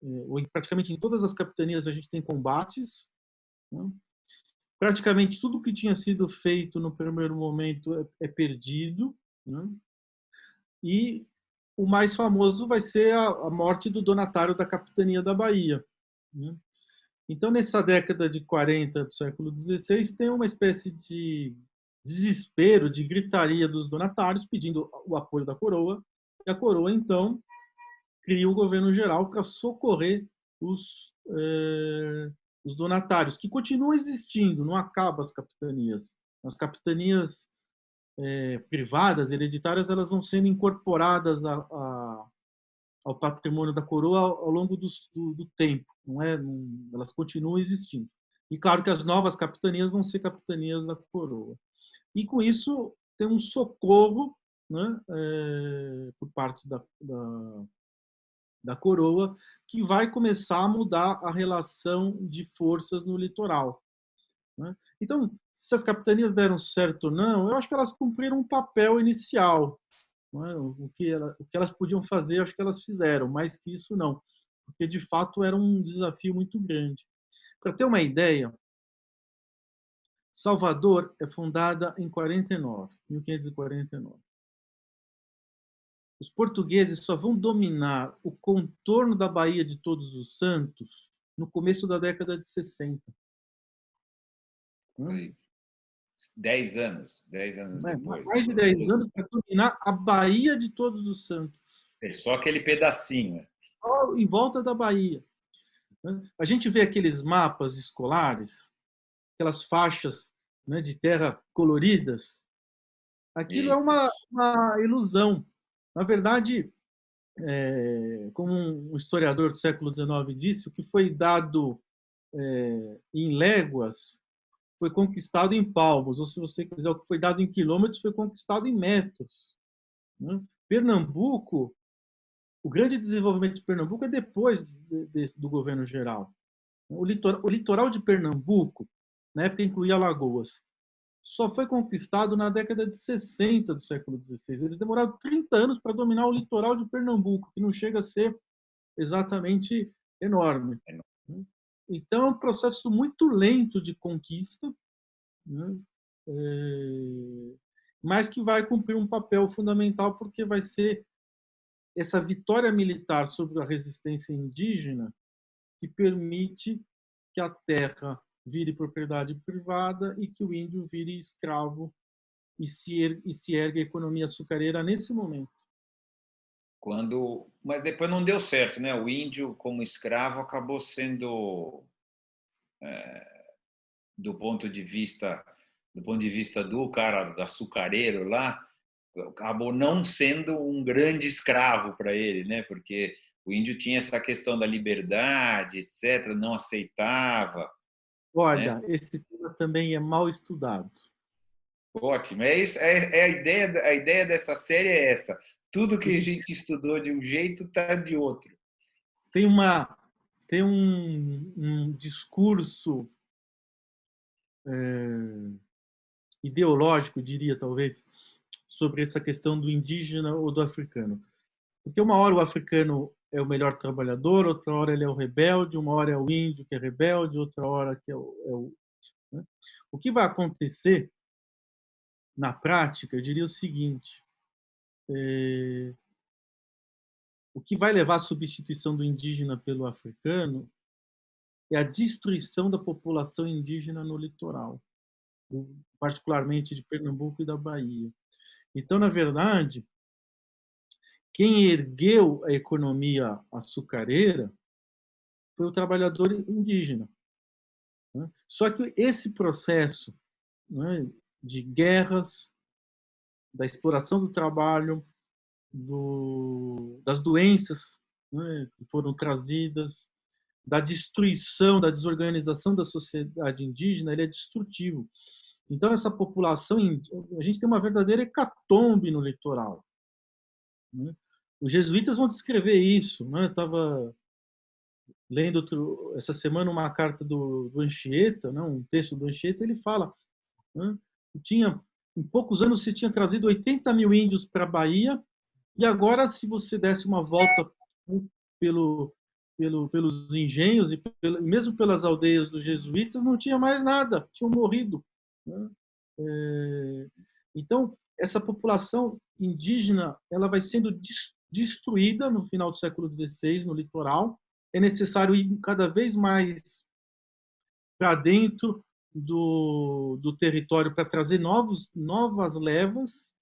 ou praticamente em todas as capitanias, a gente tem combates, né? Praticamente tudo que tinha sido feito no primeiro momento é perdido, né? E o mais famoso vai ser a morte do donatário da capitania da Bahia, né? Então, nessa década de 40 do século XVI, tem uma espécie de desespero, de gritaria dos donatários pedindo o apoio da coroa, e a coroa, então, cria o governo geral para socorrer os donatários, que continuam existindo, não acabam as capitanias. As capitanias privadas, hereditárias, elas vão sendo incorporadas ao patrimônio da coroa ao longo do tempo, não é? Elas continuam existindo. E claro que as novas capitanias vão ser capitanias da coroa. E com isso tem um socorro, né, por parte da coroa, que vai começar a mudar a relação de forças no litoral. Né? Então, se as capitanias deram certo ou não, eu acho que elas cumpriram um papel inicial. Não é? O que elas podiam fazer, acho que elas fizeram, mais que isso não, porque de fato era um desafio muito grande. Para ter uma ideia, Salvador é fundada em 1549. Os portugueses só vão dominar o contorno da Baía de Todos os Santos no começo da década de 60. 10 anos depois. Mais de 10 anos para dominar a Baía de Todos os Santos. É só aquele pedacinho. Só em volta da Baía. A gente vê aqueles mapas escolares, aquelas faixas, né, de terra coloridas. Aquilo é uma ilusão. Na verdade, como um historiador do século XIX disse, o que foi dado em léguas foi conquistado em palmos, ou se você quiser, o que foi dado em quilômetros foi conquistado em metros. Né? Pernambuco, o grande desenvolvimento de Pernambuco é depois do governo geral. O litoral de Pernambuco, na época incluía Alagoas, só foi conquistado na década de 60 do século XVI. Eles demoraram 30 anos para dominar o litoral de Pernambuco, que não chega a ser exatamente enorme. Então, é um processo muito lento de conquista, né? Mas que vai cumprir um papel fundamental, porque vai ser essa vitória militar sobre a resistência indígena que permite que a terra vire propriedade privada e que o índio vire escravo e se ergue a economia açucareira nesse momento. Mas depois não deu certo, né? O índio, como escravo, acabou sendo, do ponto de vista do cara açucareiro lá, acabou não sendo um grande escravo para ele, né? Porque o índio tinha essa questão da liberdade, etc., não aceitava. Olha, né? Esse tema também é mal estudado. Ótimo. É isso, a ideia dessa série é essa. Tudo que a gente estudou de um jeito está de outro. Tem um discurso ideológico, diria talvez, sobre essa questão do indígena ou do africano. Porque uma hora o africano é o melhor trabalhador, outra hora ele é o rebelde, uma hora é o índio que é rebelde, outra hora que né? O que vai acontecer na prática, eu diria o seguinte: o que vai levar à substituição do indígena pelo africano é a destruição da população indígena no litoral, particularmente de Pernambuco e da Bahia. Então, na verdade, quem ergueu a economia açucareira foi o trabalhador indígena. Só que esse processo, né, de guerras, da exploração do trabalho, das doenças, né, que foram trazidas, da destruição, da desorganização da sociedade indígena, ele é destrutivo. Então, essa população, a gente tem uma verdadeira hecatombe no litoral. Né? Os jesuítas vão descrever isso. Né? Eu estava lendo essa semana uma carta do Anchieta, né? Um texto do Anchieta, ele fala, né? Em poucos anos se tinha trazido 80 mil índios para a Bahia, e agora, se você desse uma volta pelos engenhos e mesmo pelas aldeias dos jesuítas, não tinha mais nada, tinham morrido. Né? Então, essa população indígena ela vai sendo destruída no final do século XVI, no litoral. É necessário ir cada vez mais para dentro do território para trazer novas levas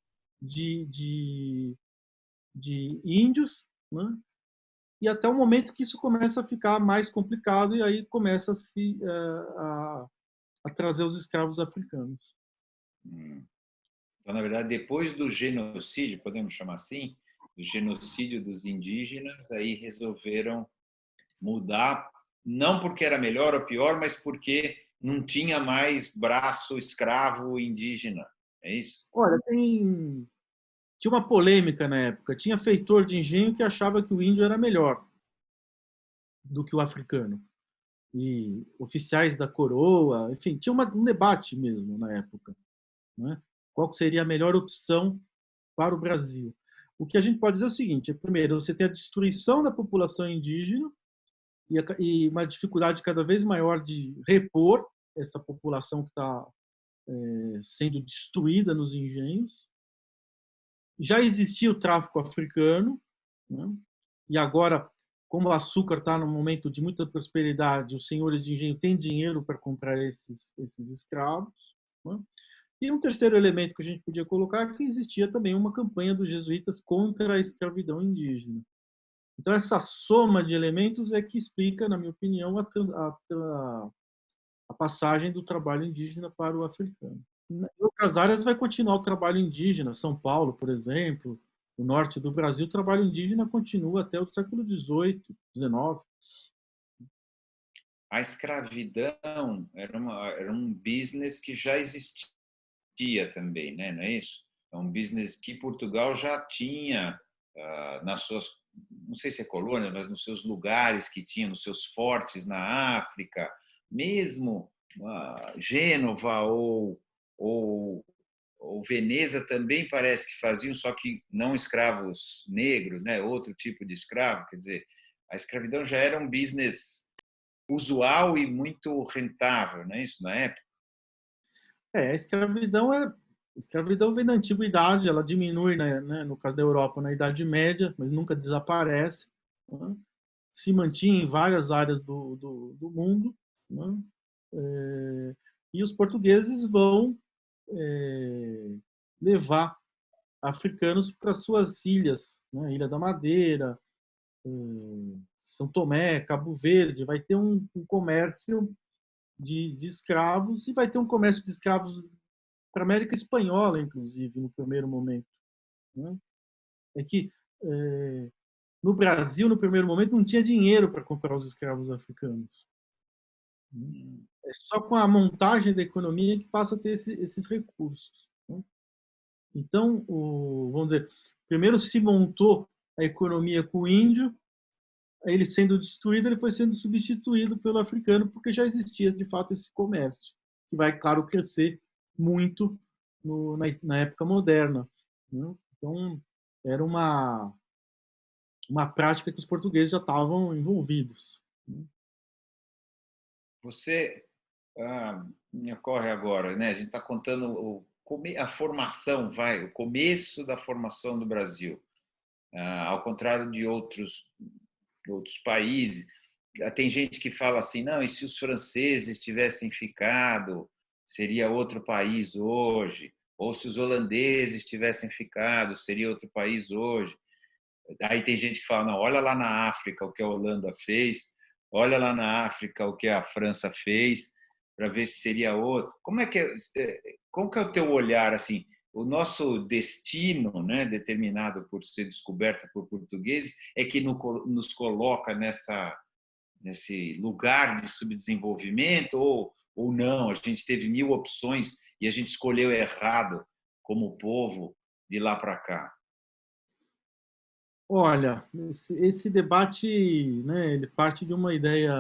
de índios, né? E até o momento que isso começa a ficar mais complicado e aí começa a trazer os escravos africanos. Então, na verdade, depois do genocídio, podemos chamar assim, do genocídio dos indígenas, aí resolveram mudar, não porque era melhor ou pior, mas porque não tinha mais braço escravo indígena. É isso? Olha, tinha uma polêmica na época. Tinha feitor de engenho que achava que o índio era melhor do que o africano. E oficiais da coroa, enfim, tinha um debate mesmo na época, né? Qual seria a melhor opção para o Brasil? O que a gente pode dizer é o seguinte: primeiro, você tem a destruição da população indígena e uma dificuldade cada vez maior de repor essa população que está sendo destruída nos engenhos. Já existia o tráfico africano, né? E agora, como o açúcar está num momento de muita prosperidade, os senhores de engenho têm dinheiro para comprar esses escravos, né? E um terceiro elemento que a gente podia colocar é que existia também uma campanha dos jesuítas contra a escravidão indígena. Então, essa soma de elementos é que explica, na minha opinião, a passagem do trabalho indígena para o africano. Em outras áreas vai continuar o trabalho indígena. São Paulo, por exemplo, no norte do Brasil, o trabalho indígena continua até o século XVIII, XIX. A escravidão era um business que já existia também, né? Não é isso? É um business que Portugal já tinha nas suas, não sei se é colônia, mas nos seus lugares que tinha, nos seus fortes na África, mesmo Gênova ou Veneza também parece que faziam, só que não escravos negros, né? Outro tipo de escravo. Quer dizer, a escravidão já era um business usual e muito rentável, não é isso, na época? A escravidão vem da antiguidade, ela diminui, né, no caso da Europa, na Idade Média, mas nunca desaparece, né? Se mantinha em várias áreas do mundo, né? E os portugueses vão levar africanos para suas ilhas, né? Ilha da Madeira, São Tomé, Cabo Verde, vai ter um comércio de escravos e vai ter um comércio de escravos para a América Espanhola, inclusive, no primeiro momento, né? É que no Brasil, no primeiro momento, não tinha dinheiro para comprar os escravos africanos. É só com a montagem da economia que passa a ter esses recursos, né? Então, vamos dizer, primeiro se montou a economia com o índio, ele sendo destruído, ele foi sendo substituído pelo africano, porque já existia, de fato, esse comércio, que vai, claro, crescer muito na época moderna, né? Então, era uma prática que os portugueses já estavam envolvidos, né? Você me ocorre agora, né? A gente está contando a formação, o começo da formação do Brasil. Ao contrário de outros países, tem gente que fala assim, não, e se os franceses tivessem ficado, seria outro país hoje, ou se os holandeses tivessem ficado, seria outro país hoje. Aí tem gente que fala, não, olha lá na África o que a Holanda fez, olha lá na África o que a França fez, para ver se seria outro. Como que é o teu olhar, assim, o nosso destino, né, determinado por ser descoberto por portugueses, é que nos coloca nesse lugar de subdesenvolvimento ou não? A gente teve 1000 opções e a gente escolheu errado como povo de lá para cá. Olha, esse debate, né, ele parte de uma ideia,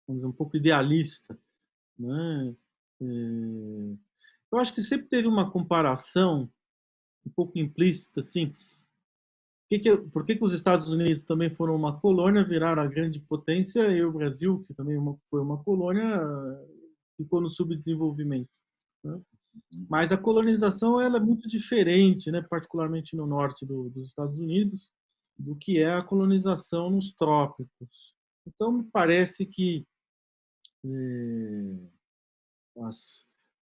vamos dizer, um pouco idealista, né? Eu acho que sempre teve uma comparação um pouco implícita, assim, por que os Estados Unidos também foram uma colônia, viraram a grande potência, e o Brasil, que também foi uma colônia, ficou no subdesenvolvimento, né? Mas a colonização ela é muito diferente, né, particularmente no norte dos Estados Unidos, do que é a colonização nos trópicos. Então, me parece que as,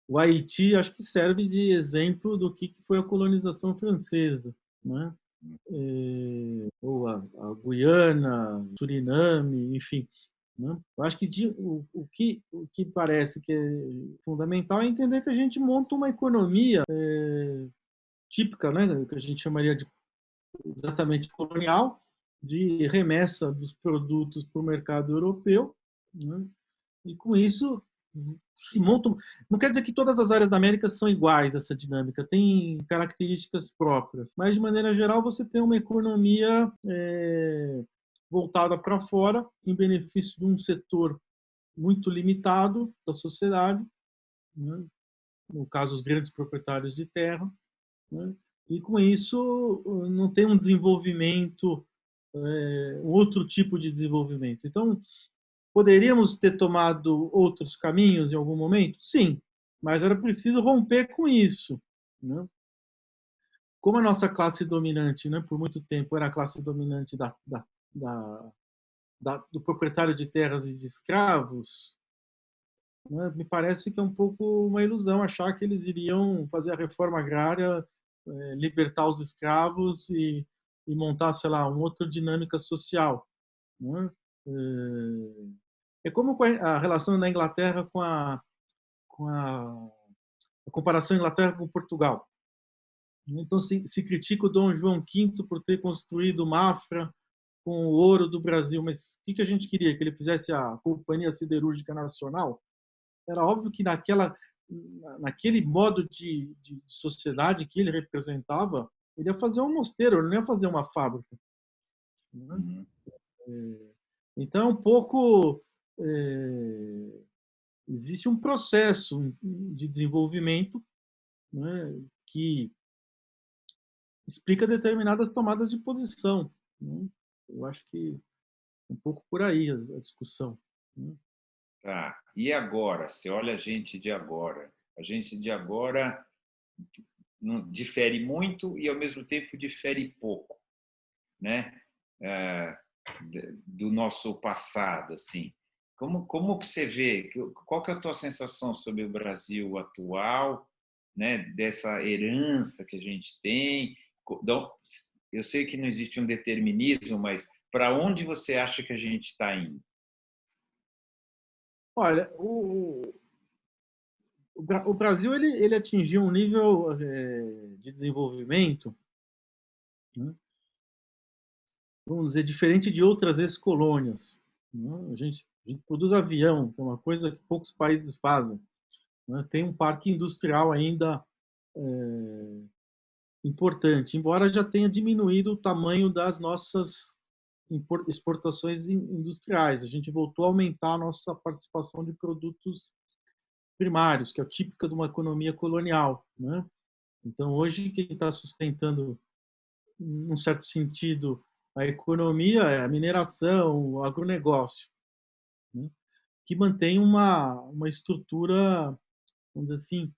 o Haiti, acho que serve de exemplo do que foi a colonização francesa, né? Ou a Guiana, Suriname, enfim. Né? Eu acho que o que parece que é fundamental é entender que a gente monta uma economia típica, né? Que a gente chamaria de exatamente colonial, de remessa dos produtos para o mercado europeu, né? E com isso se montam. Não quer dizer que todas as áreas da América são iguais essa dinâmica, tem características próprias, mas de maneira geral você tem uma economia voltada para fora, em benefício de um setor muito limitado da sociedade, né? No caso os grandes proprietários de terra, né? E com isso não tem um desenvolvimento, um outro tipo de desenvolvimento. Então, poderíamos ter tomado outros caminhos em algum momento? Sim, mas era preciso romper com isso, né? Como a nossa classe dominante, né, por muito tempo, era a classe dominante do proprietário de terras e de escravos, né, me parece que é um pouco uma ilusão achar que eles iriam fazer a reforma agrária, libertar os escravos e montar, sei lá, uma outra dinâmica social, né? É como a relação da Inglaterra com a comparação Inglaterra com Portugal. Então se critica o Dom João V por ter construído Mafra com o ouro do Brasil, mas o que a gente queria? Que ele fizesse a Companhia Siderúrgica Nacional? Era óbvio que naquele modo de sociedade que ele representava, ele ia fazer um mosteiro, ele não ia fazer uma fábrica. Né? Então, um pouco existe um processo de desenvolvimento, né, que explica determinadas tomadas de posição. Né? Eu acho que é um pouco por aí a discussão. Né? Tá. E agora? Você olha a gente de agora. A gente de agora não difere muito e, ao mesmo tempo, difere pouco, né? Do nosso passado, assim. Como que você vê? Qual que é a tua sensação sobre o Brasil atual, né? Dessa herança que a gente tem? Eu sei que não existe um determinismo, mas para onde você acha que a gente está indo? Olha, o Brasil ele atingiu um nível de desenvolvimento, né, vamos dizer, diferente de outras ex-colônias. Né? A gente produz avião, que é uma coisa que poucos países fazem. Né? Tem um parque industrial ainda importante, embora já tenha diminuído o tamanho das nossas exportações industriais. A gente voltou a aumentar a nossa participação de produtos primários, que é típica de uma economia colonial. Né? Então, hoje, quem está sustentando, num certo sentido, a economia é a mineração, o agronegócio, né? Que mantém uma estrutura, vamos dizer assim,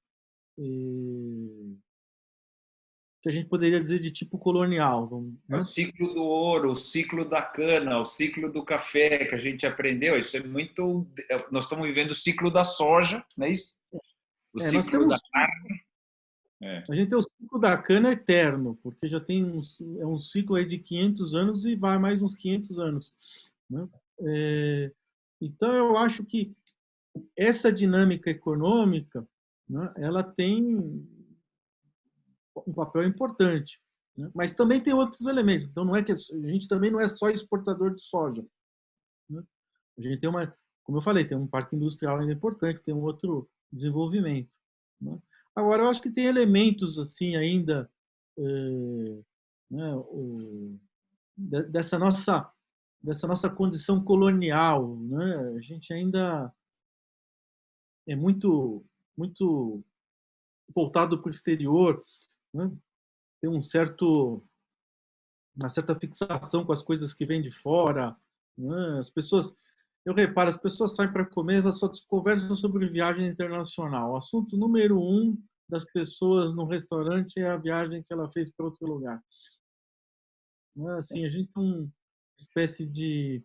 que a gente poderia dizer de tipo colonial. É o Né? ciclo do ouro, o ciclo da cana, o ciclo do café que a gente aprendeu. Isso é muito. Nós estamos vivendo o ciclo da soja, não é isso? O Nós ciclo da temos carne. É. A gente tem o ciclo da cana eterno, porque já tem é um ciclo aí de 500 anos e vai mais uns 500 anos. Né? Então, eu acho que essa dinâmica econômica, né, ela tem um papel importante. Né? Mas também tem outros elementos. Então, não é que a gente também não é só exportador de soja. Né? A gente tem como eu falei, tem um parque industrial ainda importante, tem um outro desenvolvimento. Né? Agora, eu acho que tem elementos assim ainda, né, dessa nossa condição colonial, né? A gente ainda é muito voltado para o exterior, né? Tem uma certa fixação com as coisas que vêm de fora, né? Eu reparo, as pessoas saem para comer, elas só conversam sobre viagem internacional. O assunto número um das pessoas no restaurante é a viagem que ela fez para outro lugar. Assim, a gente tem uma espécie de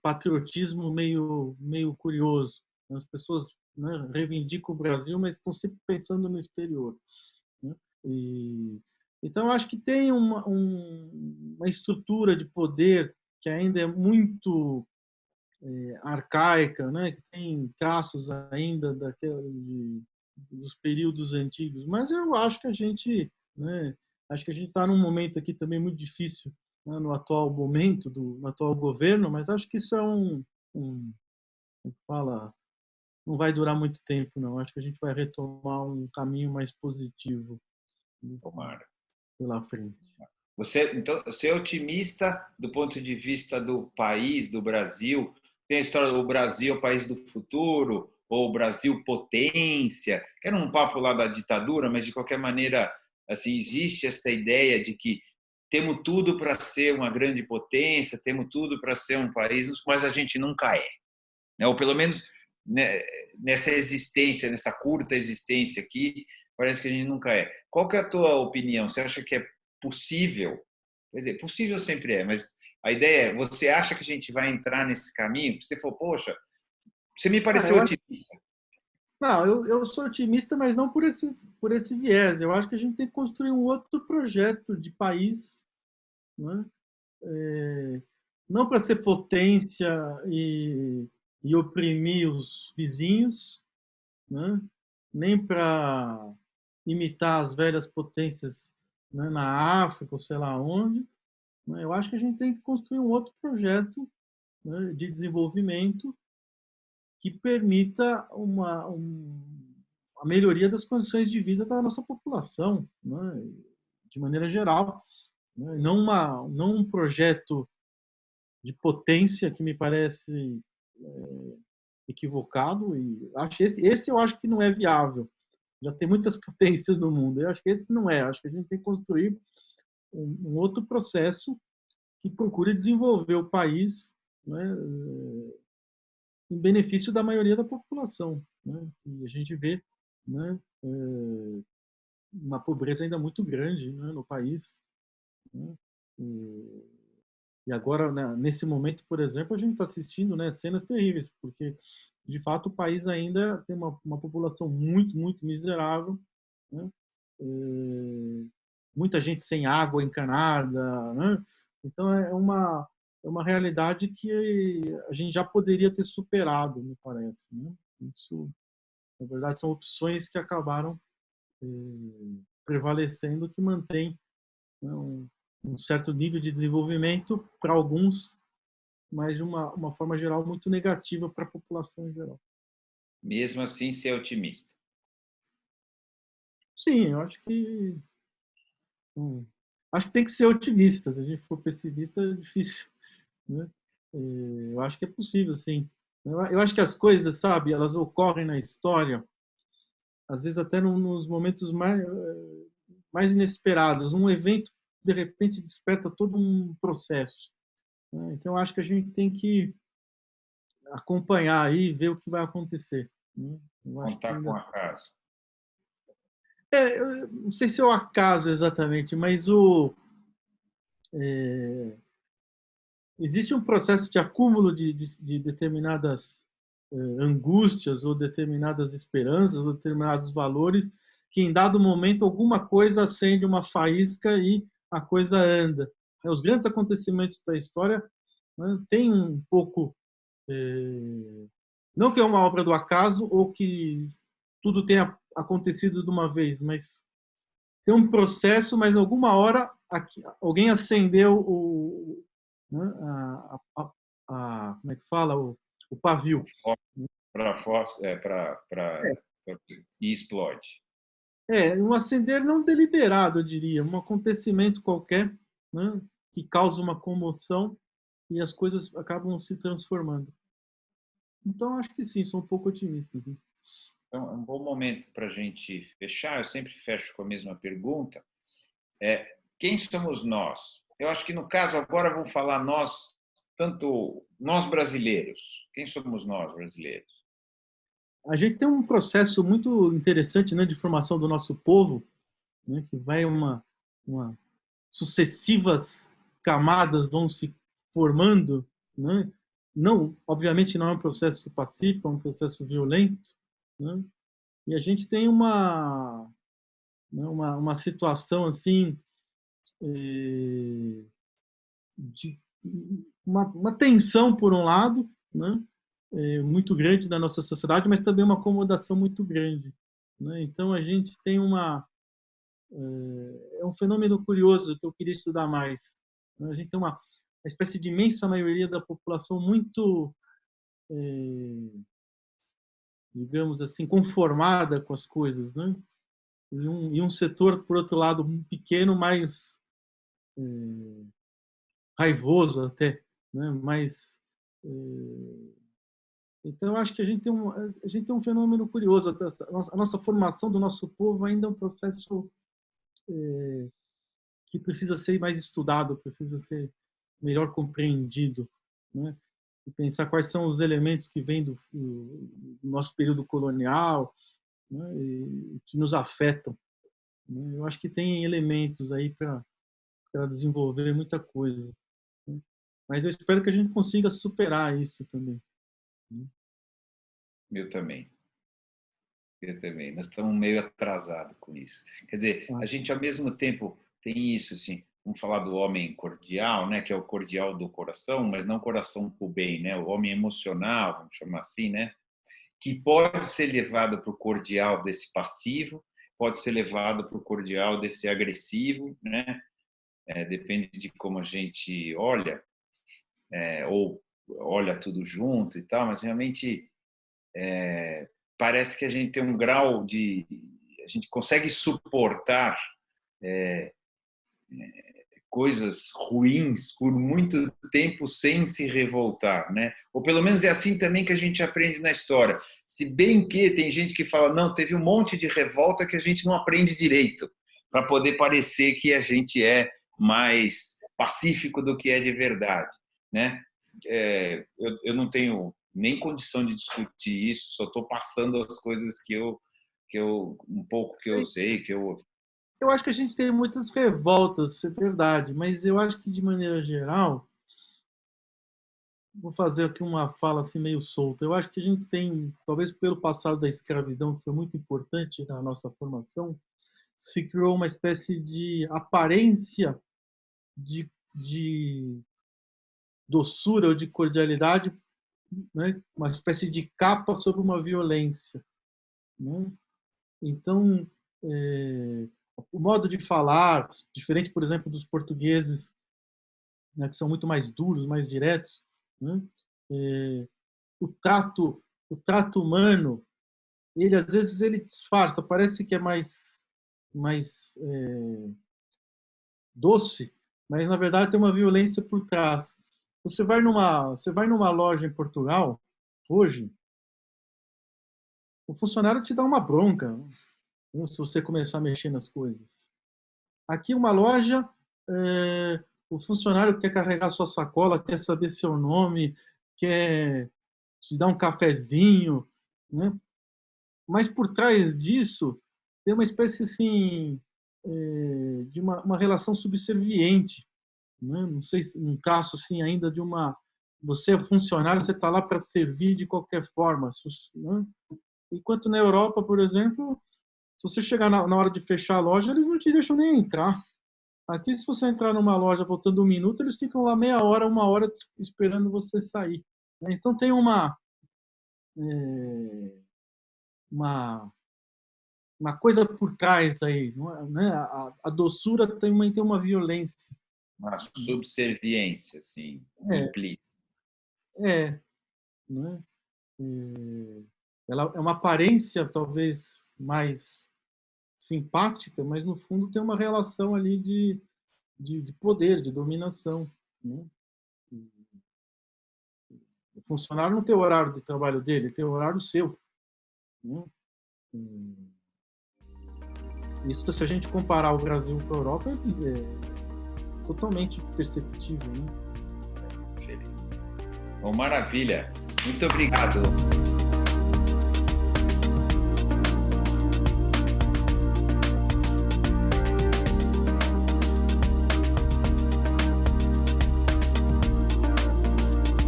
patriotismo meio curioso. As pessoas, né, reivindicam o Brasil, mas estão sempre pensando no exterior, né? Então, acho que tem uma estrutura de poder que ainda é muito arcaica, né? Que tem traços ainda dos períodos antigos. Mas eu acho que a gente, né, acho que a gente está num momento aqui também muito difícil, né, no atual momento no atual governo, mas acho que isso é fala, não vai durar muito tempo, não. Acho que a gente vai retomar um caminho mais positivo, né, Tomara. pela frente. Então, você é otimista do ponto de vista do país, do Brasil? Tem a história do Brasil, o país do futuro, ou o Brasil potência, que era um papo lá da ditadura, mas de qualquer maneira, assim, existe essa ideia de que temos tudo para ser uma grande potência, temos tudo para ser um país, mas a gente nunca é, né? Ou pelo menos, né, nessa existência, nessa curta existência aqui, parece que a gente nunca é. Qual que é a tua opinião? Você acha que é possível? Quer dizer, possível sempre é, mas a ideia é, você acha que a gente vai entrar nesse caminho? Você falou, poxa, você me Ah, pareceu otimista. não, eu sou otimista, mas não por esse viés. Eu acho que a gente tem que construir um outro projeto de país, né? Não para ser potência e oprimir os vizinhos, né? Nem para imitar as velhas potências, né, na África ou sei lá onde. Né? Eu acho que a gente tem que construir um outro projeto, né, de desenvolvimento que permita a melhoria das condições de vida da nossa população, né, de maneira geral. Né? Não um projeto de potência que me parece equivocado, e acho esse eu acho que não é viável. Já tem muitas potências no mundo. Eu acho que esse não é. Eu acho que a gente tem que construir um outro processo que procure desenvolver o país, né, em benefício da maioria da população, né? E a gente vê, né, uma pobreza ainda muito grande, né, no país, né? E agora, né, nesse momento, por exemplo, a gente está assistindo, né, cenas terríveis, porque de fato o país ainda tem uma população muito miserável, né? Muita gente sem água encanada, né? Então é uma realidade que a gente já poderia ter superado, me parece, né? Isso, na verdade, são opções que acabaram prevalecendo, que mantém, né, um certo nível de desenvolvimento para alguns, mas de uma forma geral muito negativa para a população em geral. Mesmo assim, ser otimista. Sim, eu acho que tem que ser otimista. Se a gente for pessimista, é difícil, né? Eu acho que é possível, sim. Eu acho que as coisas, sabe, elas ocorrem na história, às vezes até nos momentos mais inesperados. Um evento, de repente, desperta todo um processo, né? Então, eu acho que a gente tem que acompanhar aí e ver o que vai acontecer, né? Eu acho que Contar com ainda... acaso. Eu não sei se é o acaso exatamente, mas existe um processo de acúmulo de determinadas angústias ou determinadas esperanças ou determinados valores que em dado momento alguma coisa acende uma faísca e a coisa anda. Os grandes acontecimentos da história, né, têm um pouco, não que é uma obra do acaso ou que tudo tenha acontecido de uma vez, mas tem um processo, mas alguma hora alguém acendeu né, como é que fala? O pavio. E explode. Um acender não deliberado, eu diria, um acontecimento qualquer, né, que causa uma comoção e as coisas acabam se transformando. Então, acho que sim, sou um pouco otimista. Sim. Então, é um bom momento para a gente fechar. Eu sempre fecho com a mesma pergunta. Quem somos nós? Eu acho que, no caso, agora vamos falar nós, tanto nós brasileiros. Quem somos nós brasileiros? A gente tem um processo muito interessante, né, de formação do nosso povo, né, que vai sucessivas camadas vão se formando, né, não, obviamente não é um processo pacífico, é um processo violento, né? E a gente tem uma situação assim, de uma tensão por um lado, né? Muito grande na nossa sociedade, mas também uma acomodação muito grande, né? Então a gente tem é um fenômeno curioso que eu queria estudar mais. A gente tem uma espécie de imensa maioria da população muito, digamos assim, conformada com as coisas, né? E um setor, por outro lado, um pequeno, mais raivoso até, né? Mais então, eu acho que a gente tem um fenômeno curioso. A nossa formação do nosso povo ainda é um processo que precisa ser mais estudado, precisa ser melhor compreendido, né? E pensar quais são os elementos que vêm do nosso período colonial, né? E que nos afetam, né? Eu acho que tem elementos aí para desenvolver muita coisa, né? Mas eu espero que a gente consiga superar isso também, né? Eu também. Eu também. Nós estamos meio atrasados com isso. Quer dizer, a gente ao mesmo tempo tem isso, assim, vamos falar do homem cordial, né, que é o cordial do coração, mas não coração para o bem, né, o homem emocional, vamos chamar assim, né, que pode ser levado para o cordial desse passivo, pode ser levado para o cordial desse agressivo, né, depende de como a gente olha, ou olha tudo junto e tal, mas realmente parece que a gente tem um grau de... A gente consegue suportar coisas ruins por muito tempo sem se revoltar, né? Ou pelo menos é assim também que a gente aprende na história. Se bem que tem gente que fala, não, teve um monte de revolta que a gente não aprende direito, para poder parecer que a gente é mais pacífico do que é de verdade, né? Eu não tenho nem condição de discutir isso, só estou passando as coisas que eu um pouco que eu sei, que eu... Eu acho que a gente tem muitas revoltas, é verdade, mas eu acho que de maneira geral, vou fazer aqui uma fala assim meio solta. Eu acho que a gente tem, talvez pelo passado da escravidão, que foi muito importante na nossa formação, se criou uma espécie de aparência de doçura ou de cordialidade, né? Uma espécie de capa sobre uma violência, né? Então, o modo de falar, diferente, por exemplo, dos portugueses, né, que são muito mais duros, mais diretos, né? O trato humano, ele às vezes ele disfarça, parece que é mais doce, mas na verdade tem uma violência por trás. Você vai numa loja em Portugal hoje, o funcionário te dá uma bronca, né, se você começar a mexer nas coisas. Aqui uma loja, o funcionário quer carregar sua sacola, quer saber seu nome, quer te dar um cafezinho, né? Mas por trás disso tem uma espécie assim de uma relação subserviente, né? Não sei se um caso assim ainda de você é funcionário, você está lá para servir de qualquer forma, né? Enquanto na Europa, por exemplo, se você chegar na hora de fechar a loja, eles não te deixam nem entrar. Aqui, se você entrar numa loja faltando 1 minuto, eles ficam lá meia hora, 1 hora esperando você sair. Então tem uma coisa por trás aí, né? A doçura também tem uma violência. Uma subserviência, assim, implícita. Né? Ela é uma aparência talvez mais simpática, mas no fundo tem uma relação ali de poder, de dominação, né? O funcionário não tem o horário de trabalho dele, tem o horário seu, né? Isso, se a gente comparar o Brasil com a Europa, é totalmente perceptível, né? Bom, maravilha. Muito obrigado.